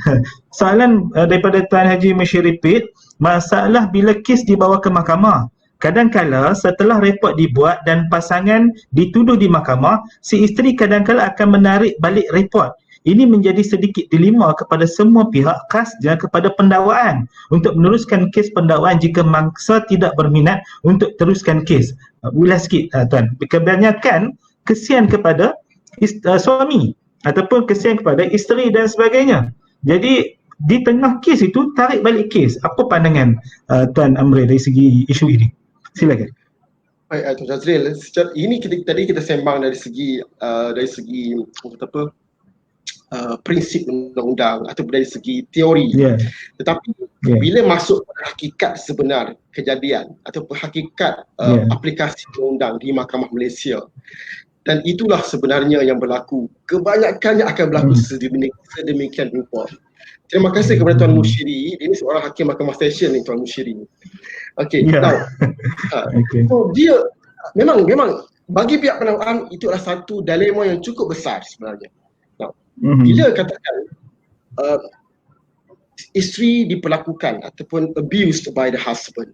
daripada Tuan Haji Musyiri Pit, masalah bila kes dibawa ke mahkamah. Kadang-kala setelah report dibuat dan pasangan dituduh di mahkamah, si isteri kadang-kala akan menarik balik report. Ini menjadi sedikit dilema kepada semua pihak, khasnya kepada pendakwaan untuk meneruskan kes pendakwaan jika mangsa tidak berminat untuk teruskan kes. Ulas sikit Tuan. Kebanyakan kesian kepada suami ataupun kesian kepada isteri dan sebagainya. Jadi di tengah kes itu tarik balik kes. Apa pandangan Tuan Amri dari segi isu ini? Silakan. Baik, Tuan Syazril, ini tadi kita sembang dari segi prinsip undang-undang atau dari segi teori. Tetapi bila masuk pada hakikat sebenar kejadian atau hakikat aplikasi undang-undang di Mahkamah Malaysia, dan itulah sebenarnya yang berlaku, kebanyakannya akan berlaku sedemikian rupa. Terima kasih kepada Tuan Musyiri. Ini seorang hakim Mahkamah Session ni, Tuan Musyiri. Okey, so dia memang bagi pihak pendakwaan itu adalah satu dilema yang cukup besar sebenarnya. Bila katakan isteri diperlakukan ataupun abused by the husband,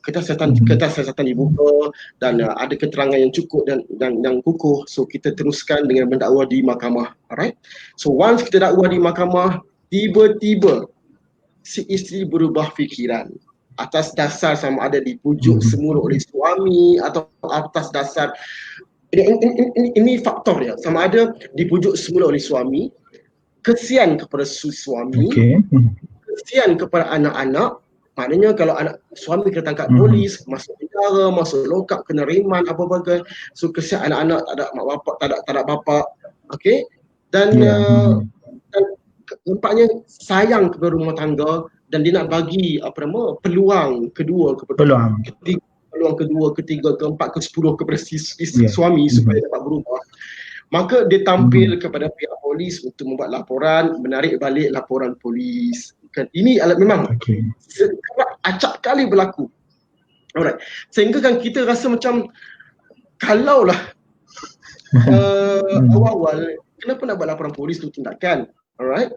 kesiasatan dibuka dan ada keterangan yang cukup dan kukuh, so kita teruskan dengan mendakwa di mahkamah. Alright, so once kita dakwa di mahkamah, tiba-tiba si isteri berubah fikiran atas dasar sama ada dipujuk semula oleh suami atau atas dasar ini faktor dia, sama ada dipujuk semula oleh suami, kesian kepada suami, kesian kepada anak-anak. Maknanya kalau anak suami kena tangkap polis, masuk penjara, masuk lokap, kena riman apa-apa, so kesian anak-anak tak ada mak bapak, tak ada bapa. Okey, dan nampaknya sayang kepada rumah tangga, dan dia nak bagi peluang kedua, ketiga, keempat, ke-10 kepada suami supaya dapat berubah. Maka dia tampil kepada pihak polis untuk membuat laporan, menarik balik laporan polis. Ini memang Okey. kerap acap kali berlaku. Alright. Sehingga kan kita rasa macam kalaulah awal-awal kenapa nak buat laporan polis tu tindakan. Alright.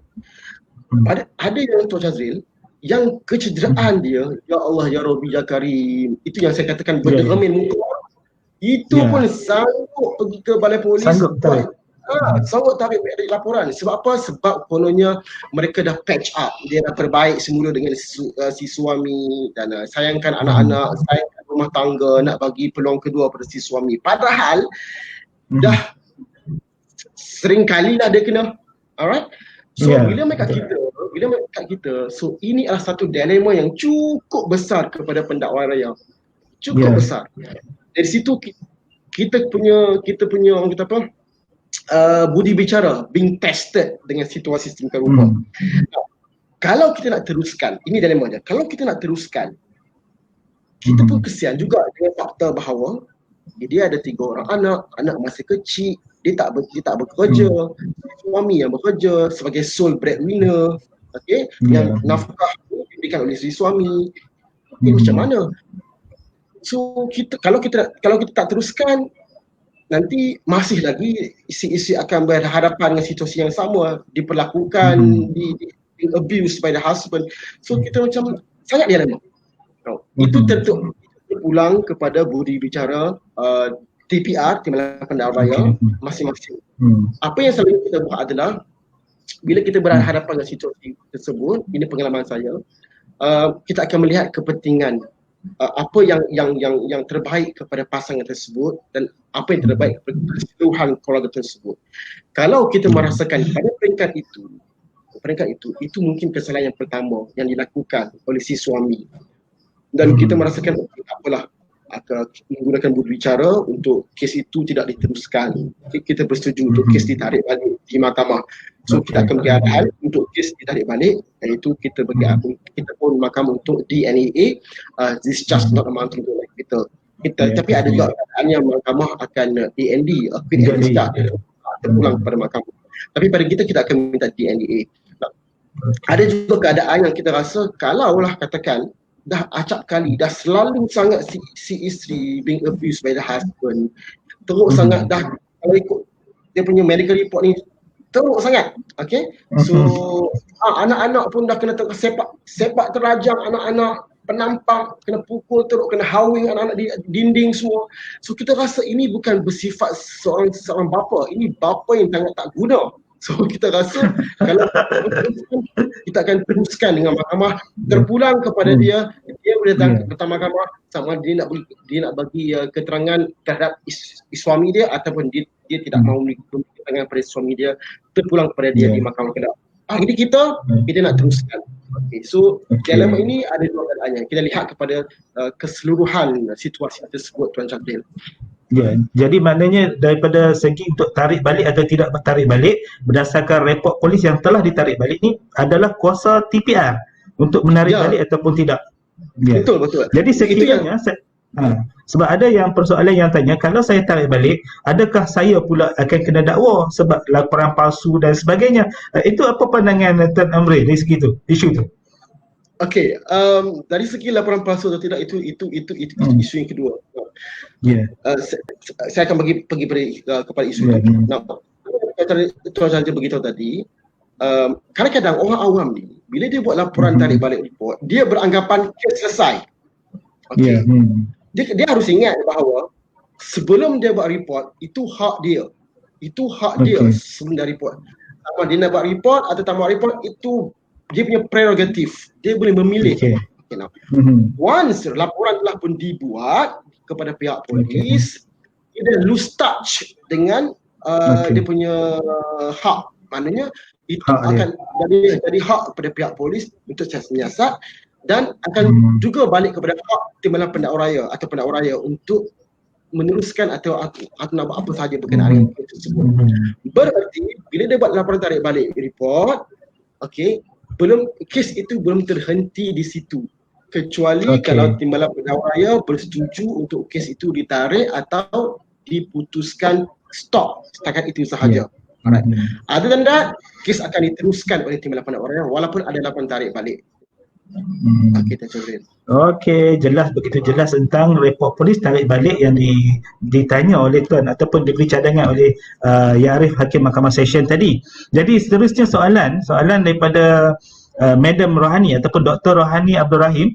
Ada yang Tuan Syazril yang kecederaan dia, ya Allah ya Rabbi ya Karim, itu yang saya katakan berderamin muka, itu pun sanggup pergi ke balai polis, Sanggup tarik. sanggup tarik laporan. Sebab apa? Sebab kononnya mereka dah patch up, dia dah terbaik semula dengan si suami dan sayangkan anak-anak, sayangkan rumah tangga, nak bagi peluang kedua pada si suami. Padahal dah sering kali lah dia kena. Alright. So bila mereka kita, so ini adalah satu dilema yang cukup besar kepada pendakwa raya. Cukup besar. Dari situ kita punya orang kata apa? Budi bicara being tested dengan situasi sedemikian rupa. Kalau kita nak teruskan, ini dilemanya. Kalau kita nak teruskan, kita pun kesian juga dengan fakta bahawa dia ada 3 orang anak masih kecil, dia tak bekerja, suami yang bekerja sebagai sole breadwinner, okey, yang nafkah diberikan oleh si suami. Macam mana? So kalau kita tak teruskan, nanti masih lagi isi akan berhadapan dengan situasi yang sama, diperlakukan, di abuse by the husband. So kita macam sangat dilema. Itu tentu pulang kepada budi bicara TPR, Timbalan Pendakwa Raya masing-masing. Apa yang selalu kita buat adalah bila kita berhadapan dengan situasi tersebut, ini pengalaman saya, kita akan melihat kepentingan apa yang terbaik kepada pasangan tersebut dan apa yang terbaik kepada keseluruhan keluarga tersebut. Kalau kita merasakan pada peringkat itu mungkin kesalahan yang pertama yang dilakukan oleh si suami, dan kita merasakan apalah, menggunakan budi bicara untuk kes itu tidak diteruskan. Kita bersetuju untuk kes ditarik balik di mahkamah. So kita akan bagi arahan untuk kes ditarik balik, iaitu kita pun mahkamah untuk DNAA, discharge not amounting to life kita. Tapi ada juga keadaan yang mahkamah akan DND, quit and discharge, terpulang kepada mahkamah. Tapi pada kita akan minta DNAA. Ada juga keadaan yang kita rasa kalaulah katakan dah acap kali, dah selalu sangat si isteri being abused by the husband, teruk sangat dah, kalau ikut dia punya medical report ni teruk sangat, okay. So anak-anak pun dah kena sepak terajang, anak-anak penampak kena pukul teruk, kena hawing anak-anak di dinding semua. So kita rasa ini bukan bersifat seorang bapa, ini bapa yang sangat tak guna. So kita rasa kalau kita akan teruskan dengan mahkamah, terpulang kepada dia boleh datang ke mahkamah sama dia nak bagi keterangan terhadap suami dia ataupun dia tidak mahu memberi keterangan pada suami dia, terpulang kepada dia di mahkamah kedah. Jadi kita nak teruskan. Okay, so dalam ini ada dua keadaannya. Kita lihat kepada keseluruhan situasi tersebut, Tuan Syazril. Jadi maknanya daripada segi untuk tarik balik atau tidak tarik balik, berdasarkan rekod polis yang telah ditarik balik ni adalah kuasa TPR untuk menarik balik ataupun tidak. Betul. Jadi sekiranya sebab ada yang persoalan yang tanya, kalau saya tarik balik, adakah saya pula akan kena dakwa sebab laporan palsu dan sebagainya? Itu apa pandangan Tuan Amri dari segi tu, isu tu? Okey, dari segi laporan palsu atau tidak, itu isu yang kedua. Saya akan pergi kepada isu tadi. Nah, Tuan Syazril beritahu tadi, kadang-kadang orang awam ni bila dia buat laporan tarik balik report, dia beranggapan kes selesai. Okey. Dia harus ingat bahawa sebelum dia buat report, itu hak dia. Itu hak dia sebelum dia report. Sama dia nak buat report atau tak buat report, itu dia punya prerogatif. Dia boleh memilih. Once laporan telah pun dibuat kepada pihak polis, dia lose touch dengan dia punya hak. Maknanya itu akan jadi hak kepada pihak polis untuk menyiasat, dan akan juga balik kepada hak Timbalan Pendakwa Raya atau Pendakwa Raya untuk meneruskan atau nak buat apa sahaja berkenaan dengan kes tersebut. Berarti bila dia buat laporan tarik balik report, kes itu belum terhenti di situ, kecuali kalau Timbalan Pendakwa Raya bersetuju untuk kes itu ditarik atau diputuskan stop setakat itu sahaja. Alright. Other than that, kes akan diteruskan oleh tim 8 orang walaupun ada laporan tarik balik. Okey, Tan Jibril. Okey, jelas, begitu jelas tentang report polis tarik balik yang ditanya oleh Tuan ataupun diberi cadangan oleh Yang Arif Hakim Mahkamah Session tadi. Jadi seterusnya soalan daripada Madam Rohani ataupun Dr. Rohani Abdul Rahim.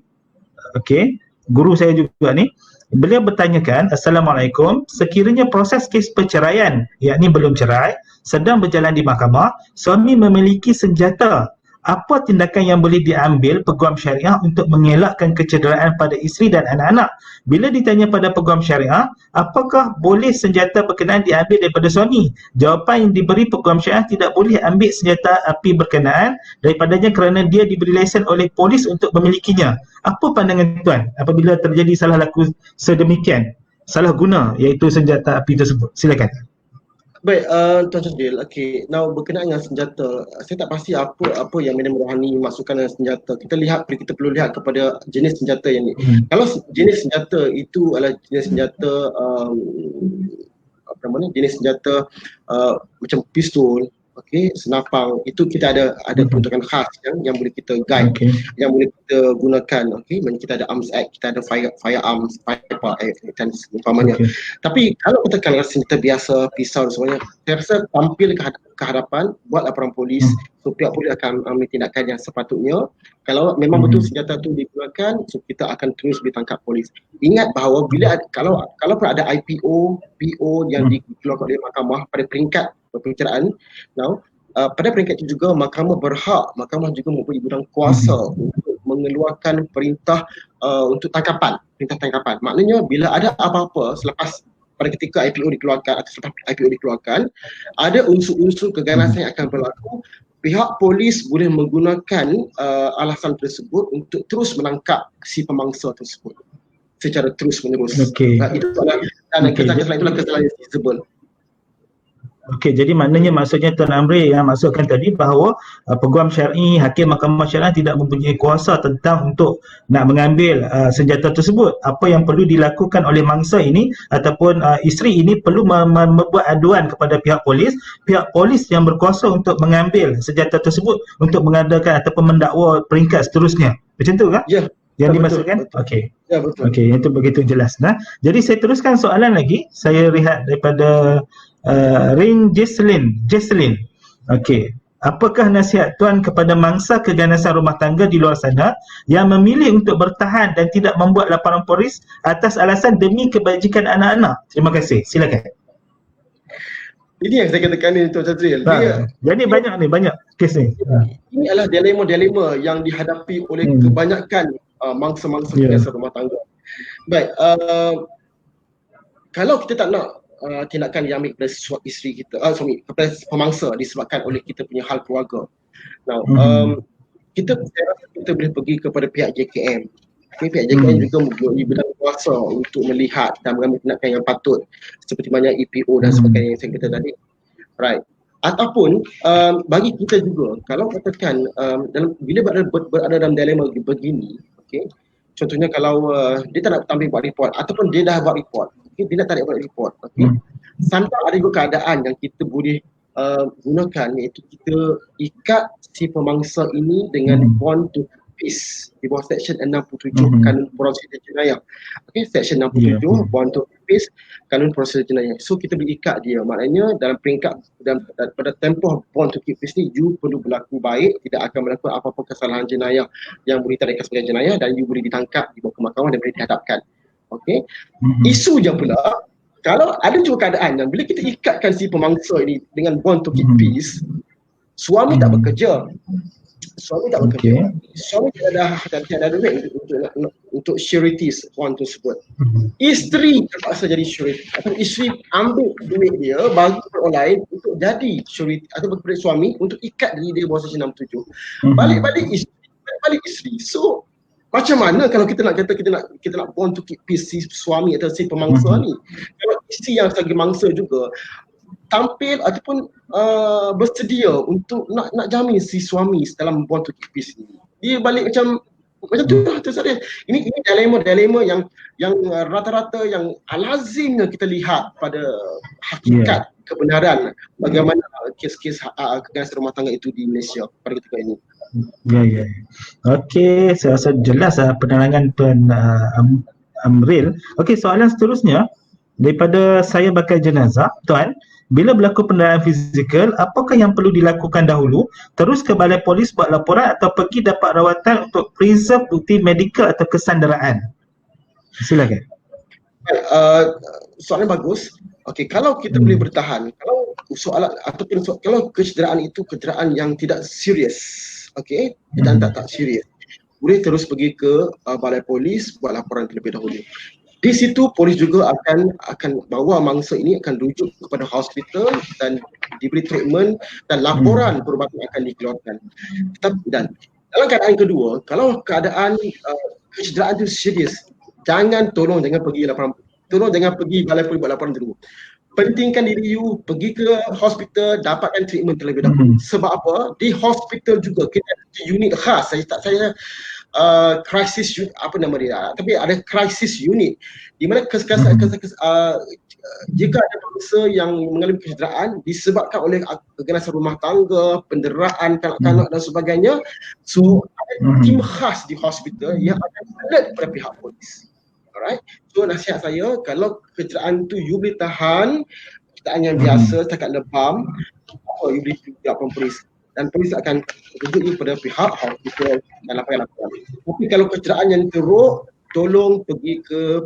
Okey, guru saya juga ni. Beliau bertanyakan, Assalamualaikum, sekiranya proses kes perceraian, yakni belum cerai, sedang berjalan di mahkamah, suami memiliki senjata, apa tindakan yang boleh diambil peguam syariah untuk mengelakkan kecederaan pada isteri dan anak-anak? Bila ditanya pada peguam syariah, apakah boleh senjata berkenaan diambil daripada suami? Jawapan yang diberi peguam syariah, tidak boleh ambil senjata api berkenaan daripadanya kerana dia diberi lesen oleh polis untuk memilikinya. Apa pandangan Tuan apabila terjadi salah laku sedemikian, salah guna iaitu senjata api tersebut? Silakan. Baik, Tuan Syazril, okey. Now berkenaan dengan senjata, saya tak pasti apa yang Madam Rohani masukkan dengan senjata. Kita perlu lihat kepada jenis senjata yang ni. Kalau jenis senjata itu adalah jenis senjata jenis senjata macam pistol, okey, senapang, itu kita ada peruntukan khas yang boleh kita guide, yang boleh kita gunakan. Okey, kita ada Arms Act, kita ada Firearms Act dan umpamanya. Tapi kalau katakanlah senjata biasa, pisau dan sebagainya, saya rasa tampil ke hadapan, buat laporan polis, so pihak polis akan ambil tindakan yang sepatutnya. Kalau memang betul senjata tu digunakan, so kita akan terus ditangkap polis. Ingat bahawa kalau pun ada IPO, PO yang dikeluarkan oleh mahkamah pada peringkat perbicaraan, pada peringkat itu juga mahkamah juga mempunyai budan kuasa untuk mengeluarkan perintah untuk perintah tangkapan. Maknanya bila ada apa-apa selepas pada ketika IPO dikeluarkan atau selepas IPO dikeluarkan, ada unsur-unsur keganasan yang akan berlaku, pihak polis boleh menggunakan alasan tersebut untuk terus menangkap si pemangsa tersebut secara terus-menerus. Itu adalah kesalahan itulah kesalahan yang visible. Okey, jadi maknanya maksudnya Tuan Amri yang masukkan tadi bahawa peguam syar'i, hakim mahkamah syariah tidak mempunyai kuasa tentang untuk nak mengambil senjata tersebut. Apa yang perlu dilakukan oleh mangsa ini ataupun isteri ini perlu membuat aduan kepada pihak polis yang berkuasa untuk mengambil senjata tersebut untuk mengadakan ataupun mendakwa peringkat seterusnya. Macam tu kan? Ya. Yang dimaksudkan? Okey. Ya, betul. Okey, itu begitu jelas. Jadi saya teruskan soalan lagi. Saya lihat daripada Rin Jesslyn. Okey. Apakah nasihat Tuan kepada mangsa keganasan rumah tangga di luar sana yang memilih untuk bertahan dan tidak membuat laporan polis atas alasan demi kebajikan anak-anak? Terima kasih. Silakan. Ini yang saya katakan ni, Tuan Syazril. Jadi banyak kes ni. Ini adalah dilema-dilema yang dihadapi oleh kebanyakan mangsa-mangsa keganasan rumah tangga. Baik, kalau kita tak nak tindakan yang ambil kepada isteri kita, kepada pemangsa disebabkan oleh kita punya hal keluarga. Saya rasa kita boleh pergi kepada pihak JKM. Pihak JKM juga mempunyai bidang kuasa untuk melihat dan mengambil tindakan yang patut seperti mana EPO dan sebagainya yang saya kata tadi. Right. Ataupun bagi kita juga, kalau katakan bila berada dalam dilema begini, contohnya kalau dia tak nak tampil buat report ataupun dia dah buat report, dia nak tarik buat report, sometimes ada juga keadaan yang kita boleh gunakan, iaitu kita ikat si pemangsa ini dengan bond to peace di bawah Seksyen 67 Kanun Prosedur Jenayah. Seksyen 67 bond to peace Kanun Prosedur Jenayah. So kita boleh ikat dia, maknanya dalam peringkat pada tempoh bond to keep peace ni, you perlu berlaku baik, tidak akan melakukan apa-apa kesalahan jenayah yang boleh ditarik sebagai jenayah, dan you boleh ditangkap, dibawa ke mahkamah dan boleh dihadapkan. Isu je pula, kalau ada juga keadaan yang bila kita ikatkan si pemangsa ini dengan bond to keep peace, suami tak bekerja. Suami tidak ada duit untuk sureties bond tersebut. Isteri terpaksa jadi surety, atau isteri ambil duit dia bagi orang lain untuk jadi surety atau kepada suami untuk ikat diri dia bawah Seksyen 67. Balik isteri. So macam mana kalau kita nak kata kita nak bond to keep peace si suami atau si pemangsa ni, kalau isteri yang sebagai mangsa juga tampil ataupun bersedia untuk nak jamin si suami dalam bond to keep peace ni, dia balik macam tu lah, tu saja. Ini dilema yang rata-rata yang lazimnya kita lihat pada hakikat kebenaran bagaimana kes-kes keganasan rumah tangga itu di Malaysia pada ketika ini. Ya, ya. Okey, saya rasa jelas penerangan Amril. Okey, soalan seterusnya daripada saya bakal jenazah, tuan, bila berlaku penderaan fizikal, apakah yang perlu dilakukan dahulu? Terus ke balai polis buat laporan atau pergi dapat rawatan untuk preserve bukti medikal atau kesandaraan? Silakan. Soalan bagus. Okey, kalau kita boleh bertahan, kalau soalan ataupun kalau kecederaan itu kecederaan yang tidak serius, okey, dan tak serius, boleh terus pergi ke balai polis buat laporan terlebih dahulu. Di situ polis juga akan bawa mangsa ini akan rujuk kepada hospital dan diberi treatment dan laporan perubatan akan dikeluarkan. Dan dalam keadaan kedua, kalau keadaan kecederaan itu serius, jangan pergi laporan, jangan pergi balai polis buat laporan dulu. Pentingkan diri you pergi ke hospital, dapatkan treatment terlebih dahulu. Sebab apa? Di hospital juga kita ada unit khas. Saya crisis unit, apa nama dia? Tapi ada crisis unit di mana jika ada bangsa yang mengalami kecederaan disebabkan oleh keganasan rumah tangga, penderaan kanak-kanak dan sebagainya, so ada tim khas di hospital yang akan alert kepada pihak polis. Alright, so nasihat saya, kalau kecederaan tu you boleh tahan, kecederaan yang biasa setakat lebam, you boleh laporan polis dan polis akan rujuk you kepada pihak hospital dan laporan. Tapi kalau kecederaan yang teruk, tolong pergi ke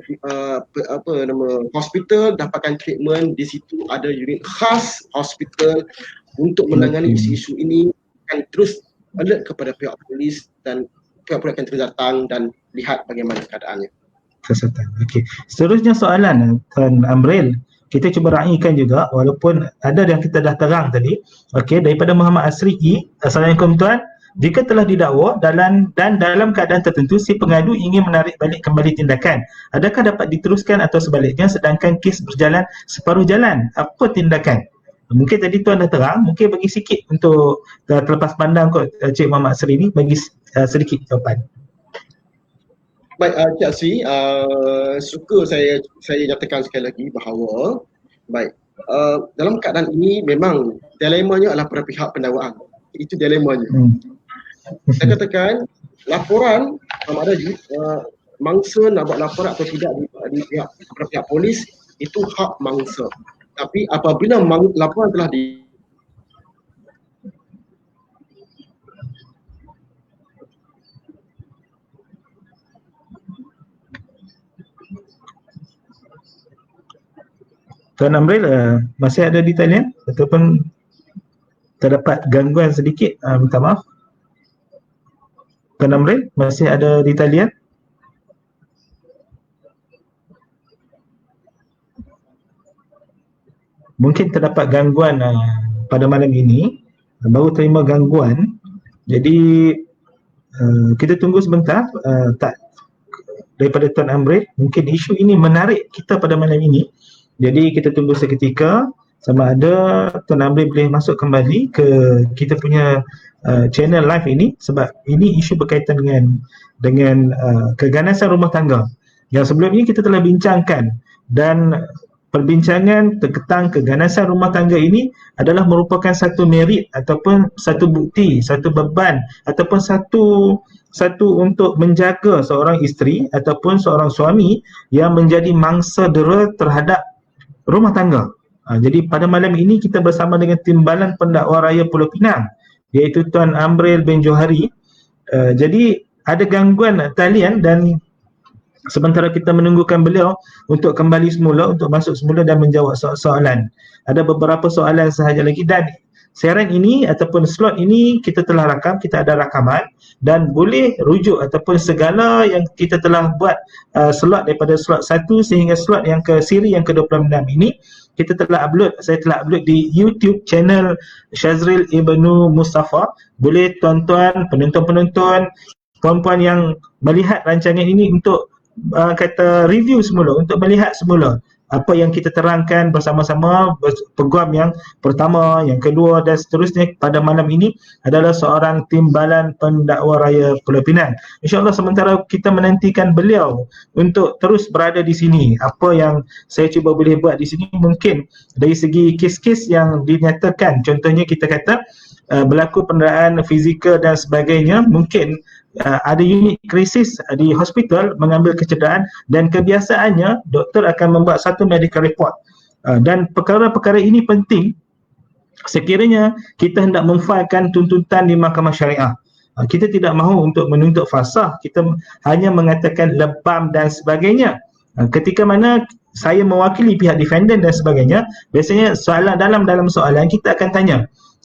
hospital, dapatkan treatment. Di situ ada unit khas hospital untuk menangani isu-isu ini, akan terus alert kepada pihak polis dan pihak polis akan terus datang dan lihat bagaimana keadaannya. Kesihatan. Okey. Seterusnya soalan Tuan Amril, kita cuba raikan juga walaupun ada yang kita dah terang tadi. Okey, daripada Muhammad Asri E. Assalamualaikum tuan. Jika telah didakwa dalam keadaan tertentu si pengadu ingin menarik balik kembali tindakan, adakah dapat diteruskan atau sebaliknya sedangkan kes berjalan separuh jalan? Apa tindakan? Mungkin tadi tuan dah terang, mungkin bagi sikit untuk terlepas pandang kot Cik Muhammad Asri ni, bagi sedikit jawapan. Baik, Cik Asri, suka saya nyatakan sekali lagi bahawa dalam keadaan ini memang dilemanya adalah pada pihak pendakwaan. Itu dilemanya. Saya katakan laporan sama ada mangsa nak buat laporan atau tidak di pihak polis, itu hak mangsa. Tapi apabila laporan telah Tuan Amril, masih ada di talian ataupun terdapat gangguan sedikit? Minta maaf. Tuan Amril, masih ada di talian? Mungkin terdapat gangguan pada malam ini, baru terima gangguan. Jadi kita tunggu sebentar. Daripada Tuan Amril, mungkin isu ini menarik kita pada malam ini. Jadi kita tunggu seketika sama ada Tuan Amril boleh masuk kembali ke kita punya channel live ini, sebab ini isu berkaitan dengan keganasan rumah tangga yang sebelum ini kita telah bincangkan, dan perbincangan tentang keganasan rumah tangga ini adalah merupakan satu merit ataupun satu bukti, satu beban ataupun satu untuk menjaga seorang isteri ataupun seorang suami yang menjadi mangsa dera terhadap rumah tangga. Jadi pada malam ini kita bersama dengan Timbalan Pendakwa Raya Pulau Pinang, iaitu Tuan Amril bin Johari. Jadi ada gangguan talian dan sementara kita menunggukan beliau untuk kembali semula, untuk masuk semula dan menjawab soalan. Ada beberapa soalan sahaja lagi, dan siaran ini ataupun slot ini kita telah rakam, kita ada rakaman dan boleh rujuk ataupun segala yang kita telah buat slot daripada slot 1 sehingga slot yang ke siri yang ke-26 ini kita telah upload, saya telah upload di YouTube channel Syazril Ibnu Mustafa. Boleh tuan-tuan, penonton-penonton, puan-puan yang melihat rancangan ini untuk kata review semula, untuk melihat semula apa yang kita terangkan bersama-sama peguam yang pertama, yang kedua dan seterusnya pada malam ini adalah seorang timbalan pendakwa raya Pulau Pinang. InsyaAllah sementara kita menantikan beliau untuk terus berada di sini, apa yang saya cuba boleh buat di sini mungkin dari segi kes-kes yang dinyatakan, contohnya kita kata berlaku penderaan fizikal dan sebagainya, mungkin ada unit krisis di hospital mengambil kecederaan dan kebiasaannya doktor akan membuat satu medical report. Dan perkara-perkara ini penting sekiranya kita hendak memfailkan tuntutan di mahkamah syariah. Kita tidak mahu untuk menuntut fasah, kita hanya mengatakan lebam dan sebagainya. Ketika mana saya mewakili pihak defendant dan sebagainya, biasanya soalan dalam soalan kita akan tanya,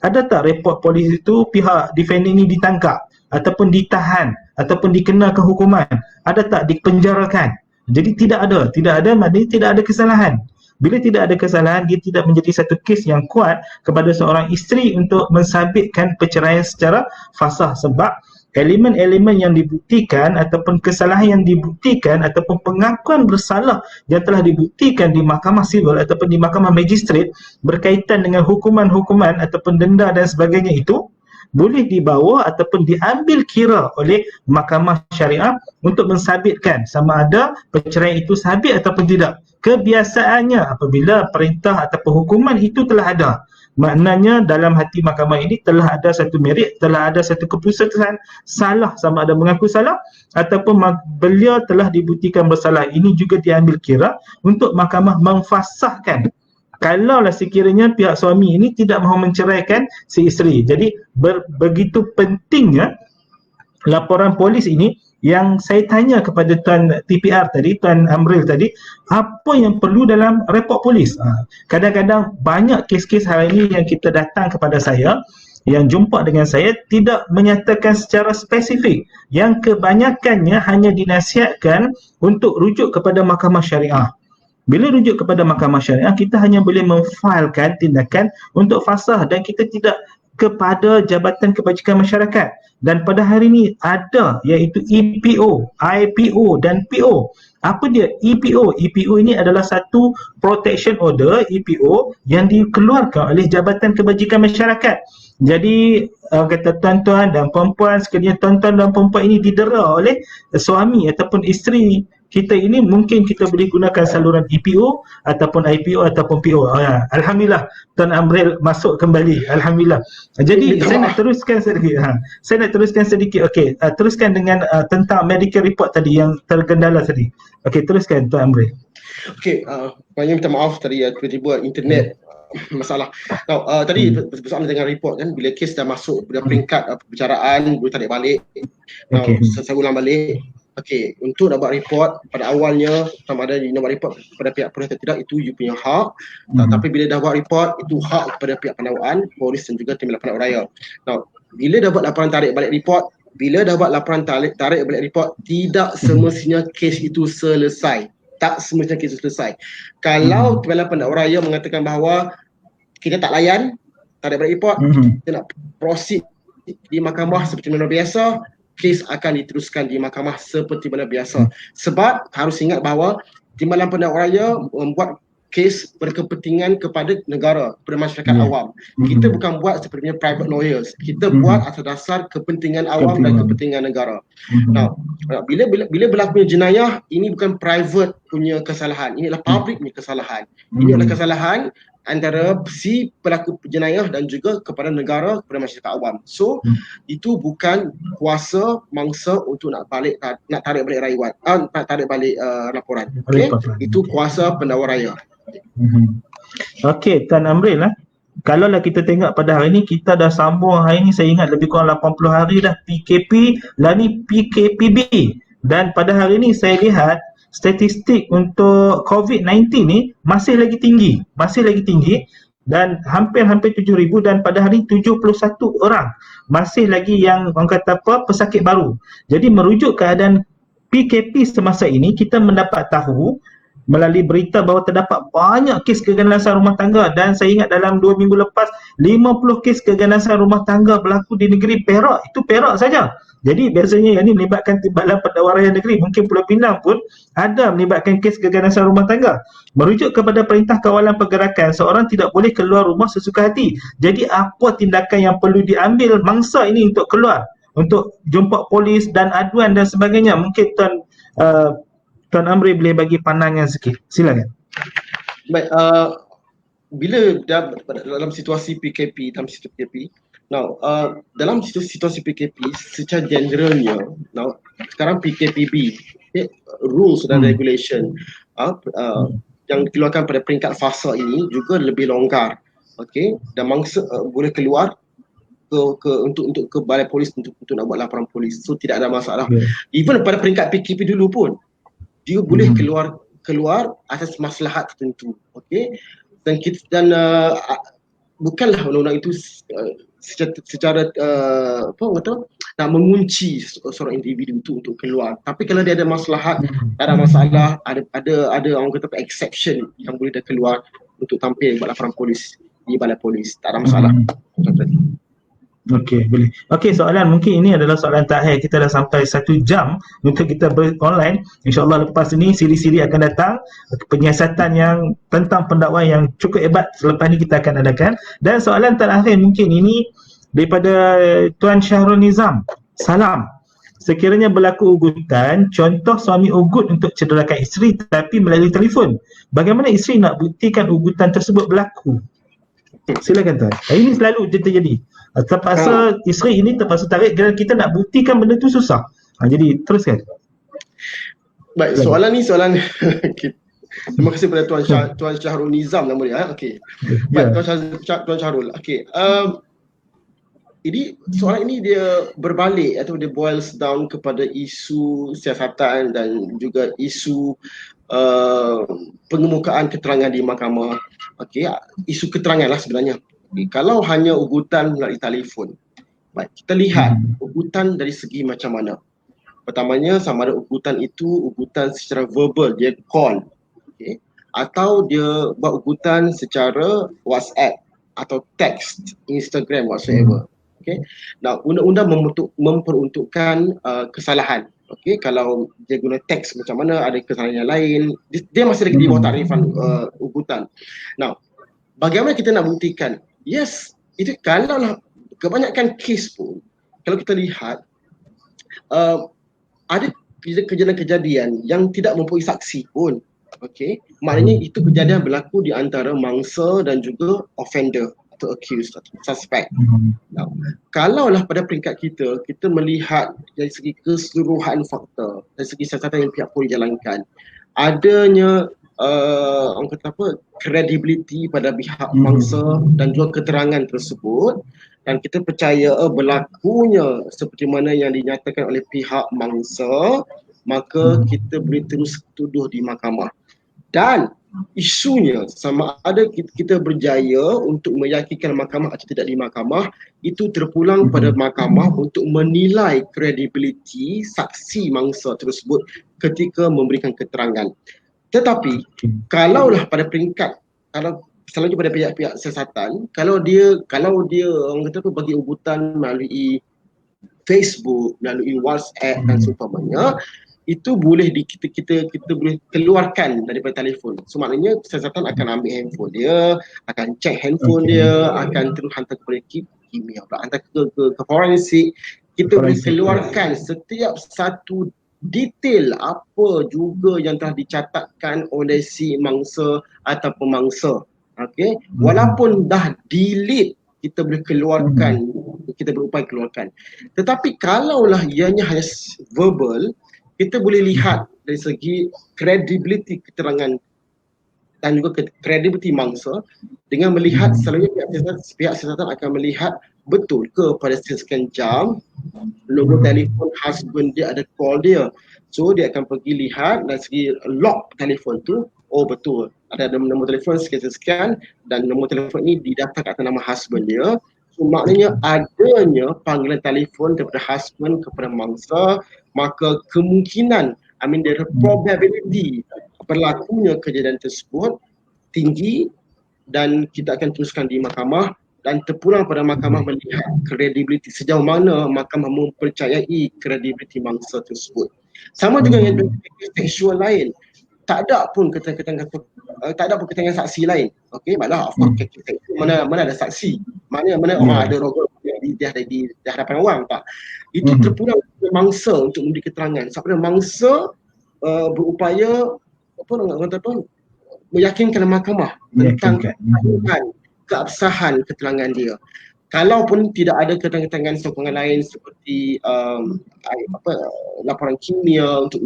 ada tak rekod polis itu pihak defendant ini ditangkap ataupun ditahan ataupun dikenakan hukuman, ada tak dipenjarakan? Jadi tidak ada maknanya tidak ada kesalahan. Bila tidak ada kesalahan, dia tidak menjadi satu kes yang kuat kepada seorang isteri untuk mensabitkan perceraian secara fasah, sebab elemen-elemen yang dibuktikan ataupun kesalahan yang dibuktikan ataupun pengakuan bersalah yang telah dibuktikan di mahkamah sivil ataupun di mahkamah magistrat berkaitan dengan hukuman-hukuman ataupun denda dan sebagainya itu boleh dibawa ataupun diambil kira oleh mahkamah syariah untuk mensabitkan sama ada perceraian itu sabit ataupun tidak. Kebiasaannya apabila perintah ataupun hukuman itu telah ada, maknanya dalam hati mahkamah ini telah ada satu merit, telah ada satu keputusan salah, sama ada mengaku salah ataupun beliau telah dibuktikan bersalah. Ini juga diambil kira untuk mahkamah memfasahkan kalaulah sekiranya pihak suami ini tidak mahu menceraikan si isteri. Jadi begitu pentingnya laporan polis ini. Yang saya tanya kepada Tuan TPR tadi, Tuan Amril tadi, apa yang perlu dalam report polis? Kadang-kadang banyak kes-kes hari ini yang kita datang kepada saya, yang jumpa dengan saya tidak menyatakan secara spesifik, yang kebanyakannya hanya dinasihatkan untuk rujuk kepada mahkamah syariah. Bila rujuk kepada mahkamah syariah, kita hanya boleh memfailkan tindakan untuk fasah dan kita tidak kepada Jabatan Kebajikan Masyarakat. Dan pada hari ini ada iaitu EPO, IPO dan PO. Apa dia EPO? EPO ini adalah satu protection order EPO yang dikeluarkan oleh Jabatan Kebajikan Masyarakat. Jadi kata tuan-tuan dan perempuan, sekiranya tuan-tuan dan perempuan ini didera oleh suami ataupun isteri kita ini, mungkin kita boleh gunakan saluran EPO ataupun IPO ataupun PO. Alhamdulillah Tuan Amril masuk kembali. Alhamdulillah. Jadi saya nak teruskan sedikit. Okey, teruskan dengan tentang medical report tadi yang tergendala tadi. Okey, teruskan Tuan Amril. Okey, banyak minta maaf tadi tiba-tiba internet masalah. Tadi bersoalan dengan report kan, bila kes dah masuk pada peringkat perbicaraan boleh tarik balik. Saya ulang balik. Okey, untuk nak buat report pada awalnya, sama ada you nak buat report kepada pihak polis atau tidak, itu you punya hak. Tapi bila dah buat report, itu hak kepada pihak pendakwaan, polis dan juga timbalan pendakwa raya. Bila dah buat laporan tarik balik report, tidak semestinya kes itu selesai. Tak semestinya kes itu selesai. Kalau timbalan pendakwa raya mengatakan bahawa kita tak layan tarik balik report, kita nak proceed di mahkamah seperti mana biasa, kes akan diteruskan di mahkamah seperti mana biasa. Sebab harus ingat bahawa timbalan pendakwa raya membuat kes berkepentingan kepada negara, kepada masyarakat awam. Kita bukan buat seperti private lawyers. Kita buat atas dasar kepentingan awam dan kepentingan negara. Bila berlaku jenayah, ini bukan private punya kesalahan. Ini adalah public punya kesalahan. Ini adalah kesalahan antara si pelaku jenayah dan juga kepada negara, kepada masyarakat awam. So itu bukan kuasa mangsa untuk nak tarik balik rayuan, nak tarik balik laporan. Okay? Itu kuasa pendakwa raya. Okey, Tuan Amril kalaulah kita tengok pada hari ini, kita dah sambung hari ini, saya ingat lebih kurang 80 hari dah PKP, lah ni PKPB. Dan pada hari ini saya lihat statistik untuk COVID-19 ni masih lagi tinggi dan hampir 7,000, dan pada hari 71 orang masih lagi yang orang kata pesakit baru. Jadi merujuk keadaan PKP semasa ini, kita mendapat tahu melalui berita bahawa terdapat banyak kes keganasan rumah tangga, dan saya ingat dalam 2 minggu lepas 50 kes keganasan rumah tangga berlaku di negeri Perak. Itu Perak saja. Jadi biasanya yang ini melibatkan Timbalan Pendakwa Raya Negeri, mungkin Pulau Pinang pun ada melibatkan kes keganasan rumah tangga. Merujuk kepada Perintah Kawalan Pergerakan, seorang tidak boleh keluar rumah sesuka hati. Jadi apa tindakan yang perlu diambil mangsa ini untuk keluar, untuk jumpa polis dan aduan dan sebagainya? Mungkin Tuan Amri boleh bagi pandangan sikit. Silakan. Baik, bila dalam situasi PKP, dalam situasi PKP secara generalnya, sekarang PKPB, rules dan regulation yang dikeluarkan pada peringkat fasa ini juga lebih longgar, dan mangsa boleh keluar untuk ke balai polis untuk nak buat laporan polis, so tidak ada masalah. Even pada peringkat PKP dulu pun dia boleh keluar atas maslahat tertentu, dan bukanlah undang-undang itu secara nak mengunci seorang individu untuk keluar, tapi kalau dia ada maslahat, tak ada masalah, ada orang kata exception yang boleh dia keluar untuk tampil buat laporan polis di balai polis, tak ada masalah. Okey, boleh. Okey, soalan mungkin ini adalah soalan terakhir. Kita dah sampai 1 jam untuk kita online. InsyaAllah lepas ini siri-siri akan datang, penyiasatan yang tentang pendakwaan yang cukup hebat selepas ini kita akan adakan. Dan soalan terakhir mungkin ini daripada Tuan Syahrul Nizam. Salam. Sekiranya berlaku ugutan, contoh suami ugut untuk cederakan isteri tapi melalui telefon, bagaimana isteri nak buktikan ugutan tersebut berlaku? Silakan Tuan. Ini selalu terjadi. Terpaksa isteri ini terpaksa tarik kerana kita nak buktikan benda tu susah. Jadi teruskan. Baik, soalan ni terima kasih kepada Tuan Syahrul Nizam nama dia. Okey. Baik, Tuan Syahrul. Okey. Ini soalan ini dia berbalik atau dia boils down kepada isu siasatan dan juga isu pengemukaan keterangan di mahkamah. Isu keterangan lah sebenarnya. Kalau hanya ugutan melalui telefon, baik, kita lihat ugutan dari segi macam mana. Pertamanya, sama ada ugutan itu ugutan secara verbal, dia call, atau dia buat ugutan secara WhatsApp atau text, Instagram, whatsoever. Nah, undang-undang memperuntukkan kesalahan. Kalau dia guna teks macam mana, ada kesalahan yang lain, dia masih lagi di bawah takrifan ugutan. Nah, bagaimana kita nak buktikan? Yes, itu kalau kebanyakan kes pun, kalau kita lihat ada kejadian-kejadian yang tidak mempunyai saksi pun. Maknanya itu kejadian berlaku di antara mangsa dan juga offender atau accused atau suspect. Now, kalaulah pada peringkat kita melihat dari segi keseluruhan fakta, dari segi siasatan yang pihak polis jalankan, adanya orang kata credibility pada pihak mangsa dan juga keterangan tersebut, dan kita percaya berlakunya seperti mana yang dinyatakan oleh pihak mangsa, maka kita boleh terus tuduh di mahkamah. Dan isunya sama ada kita berjaya untuk meyakinkan mahkamah atau tidak di mahkamah, itu terpulang pada mahkamah untuk menilai kredibiliti saksi mangsa tersebut ketika memberikan keterangan. Tetapi kalaulah pada peringkat, kalau selalunya pada pihak-pihak siasatan, kalau dia orang kata bagi ugutan melalui Facebook, melalui WhatsApp dan seumpamanya, itu boleh kita boleh keluarkan daripada telefon. So maknanya siasatan akan ambil handphone dia, akan cek handphone dia, akan terus hantar kepada kimia, hantar ke forensik. Kita boleh keluarkan setiap satu detail apa juga yang telah dicatatkan oleh si mangsa atau pemangsa. Walaupun dah delete, kita boleh keluarkan, kita berupaya keluarkan. Tetapi kalaulah ianya hanya verbal, kita boleh lihat dari segi credibility keterangan dan juga credibility mangsa dengan melihat selalunya pihak siasatan akan melihat betul ke pada sekian jam logo telefon husband dia ada call dia. So dia akan pergi lihat dari segi log telefon tu, oh betul ada nombor telefon sekian-sekian dan nombor telefon ini didaftar atas nama husband dia. So maknanya adanya panggilan telefon daripada husband kepada mangsa, maka kemungkinan, the probability berlakunya kejadian tersebut tinggi dan kita akan teruskan di mahkamah dan terpulang pada mahkamah melihat kredibiliti, sejauh mana mahkamah mempercayai kredibiliti mangsa tersebut. Sama juga dengan seksual lain, tak ada pun keterangan saksi lain. Okey, malah of course mana ada saksi, mana orang ada rogol di hadapan orang, tak. Itu terpulang kepada mangsa untuk memberi keterangan. Sampai mangsa berupaya meyakinkan mahkamah tentang keabsahan keterangan dia. Kalaupun tidak ada keterangan sokongan lain seperti laporan kimia untuk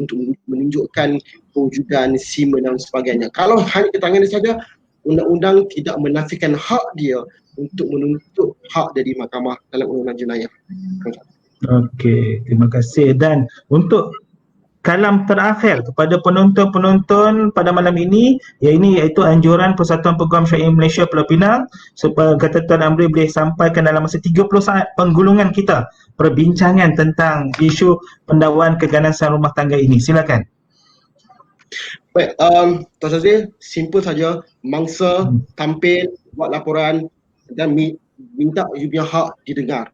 menunjukkan kewujudan semen dan sebagainya. Kalau hanya keterangan dia saja, undang-undang tidak menafikan hak dia untuk menuntut hak dari mahkamah dalam undang-undang jenayah. Okey, terima kasih. Dan untuk kalam terakhir kepada penonton-penonton pada malam ini, iaitu anjuran Persatuan Peguam Syariah Malaysia Pulau Pinang, supaya kata Tuan Amri boleh sampaikan dalam masa 30 saat penggulungan kita perbincangan tentang isu pendakwaan keganasan rumah tangga ini. Silakan. Baik, Tuan Syazil, simple saja. Mangsa tampil, buat laporan dan minta you punya hak didengar.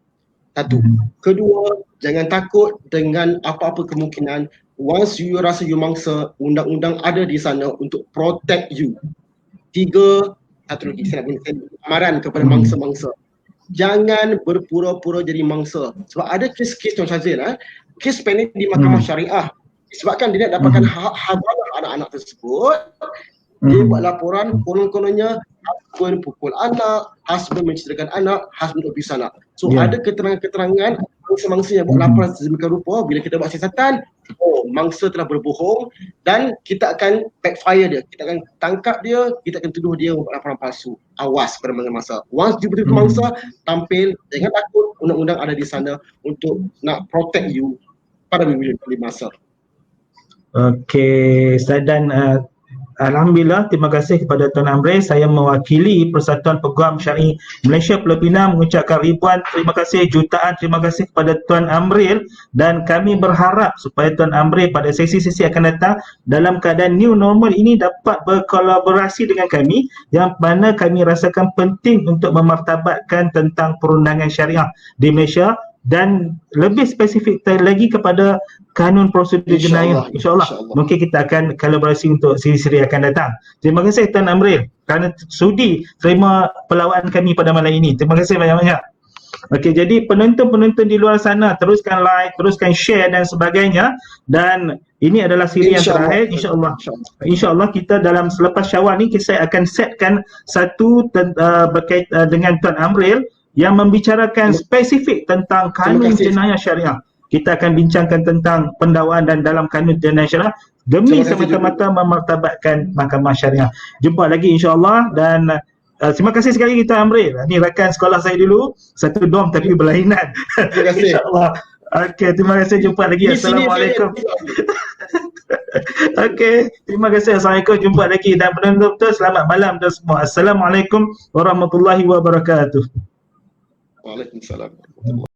Satu. Kedua, jangan takut dengan apa-apa kemungkinan. Once you rasa you mangsa, undang-undang ada di sana untuk protect you. Tiga, satu lagi, saya nak beri amaran kepada mangsa-mangsa. Jangan berpura-pura jadi mangsa. Sebab ada kes-kes Tuan Syazil, kes pendek di mahkamah syariah. Sebabkan dia nak dapatkan hak hazalah anak-anak tersebut, dia buat laporan, konon-kononnya husband pukul anak, husband menceritakan anak, husband abuse anak. So ada keterangan-keterangan mangsa-mangsa yang buat laporan sedemikian rupa, bila kita buat siasatan, mangsa telah berbohong dan kita akan backfire dia. Kita akan tangkap dia, kita akan tuduh dia buat laporan palsu. Awas pada mangsa. Once you betul-betul mangsa, tampil, jangan takut, undang-undang ada di sana untuk nak protect you pada bila masa. Okey, dan alhamdulillah, terima kasih kepada Tuan Amri. Saya mewakili Persatuan Peguam Syariah Malaysia Pulau Pinang mengucapkan ribuan terima kasih, jutaan terima kasih kepada Tuan Amril, dan kami berharap supaya Tuan Amril pada sesi-sesi akan datang dalam keadaan new normal ini dapat berkolaborasi dengan kami, yang mana kami rasakan penting untuk memartabatkan tentang perundangan syariah di Malaysia, dan lebih spesifik lagi kepada kanun prosedur jenayah. InsyaAllah mungkin kita akan kolaborasi untuk siri-siri akan datang. Terima kasih Tuan Amril kerana sudi terima pelawaan kami pada malam ini. Terima kasih banyak-banyak. Okey, jadi penonton-penonton di luar sana, teruskan like, teruskan share dan sebagainya, dan ini adalah siri yang terakhir. InsyaAllah kita dalam selepas Syawal ni saya akan setkan satu berkaitan dengan Tuan Amril yang membicarakan spesifik tentang kanun jenayah syariah. Kita akan bincangkan tentang pendakwaan dan dalam kanun jenayah syariah demi semata-mata memartabatkan mahkamah syariah. Jumpa lagi insya-Allah, dan terima kasih sekali lagi Tuan Amril. Ini rakan sekolah saya dulu, satu dorm tapi berlainan. Terima kasih. Insya-Allah. Okey, terima kasih, jumpa lagi. Assalamualaikum. Okey, terima kasih. Assalamualaikum, jumpa lagi, dan penonton selamat malam dan semua. Assalamualaikum warahmatullahi wabarakatuh. Waalaikumsalam.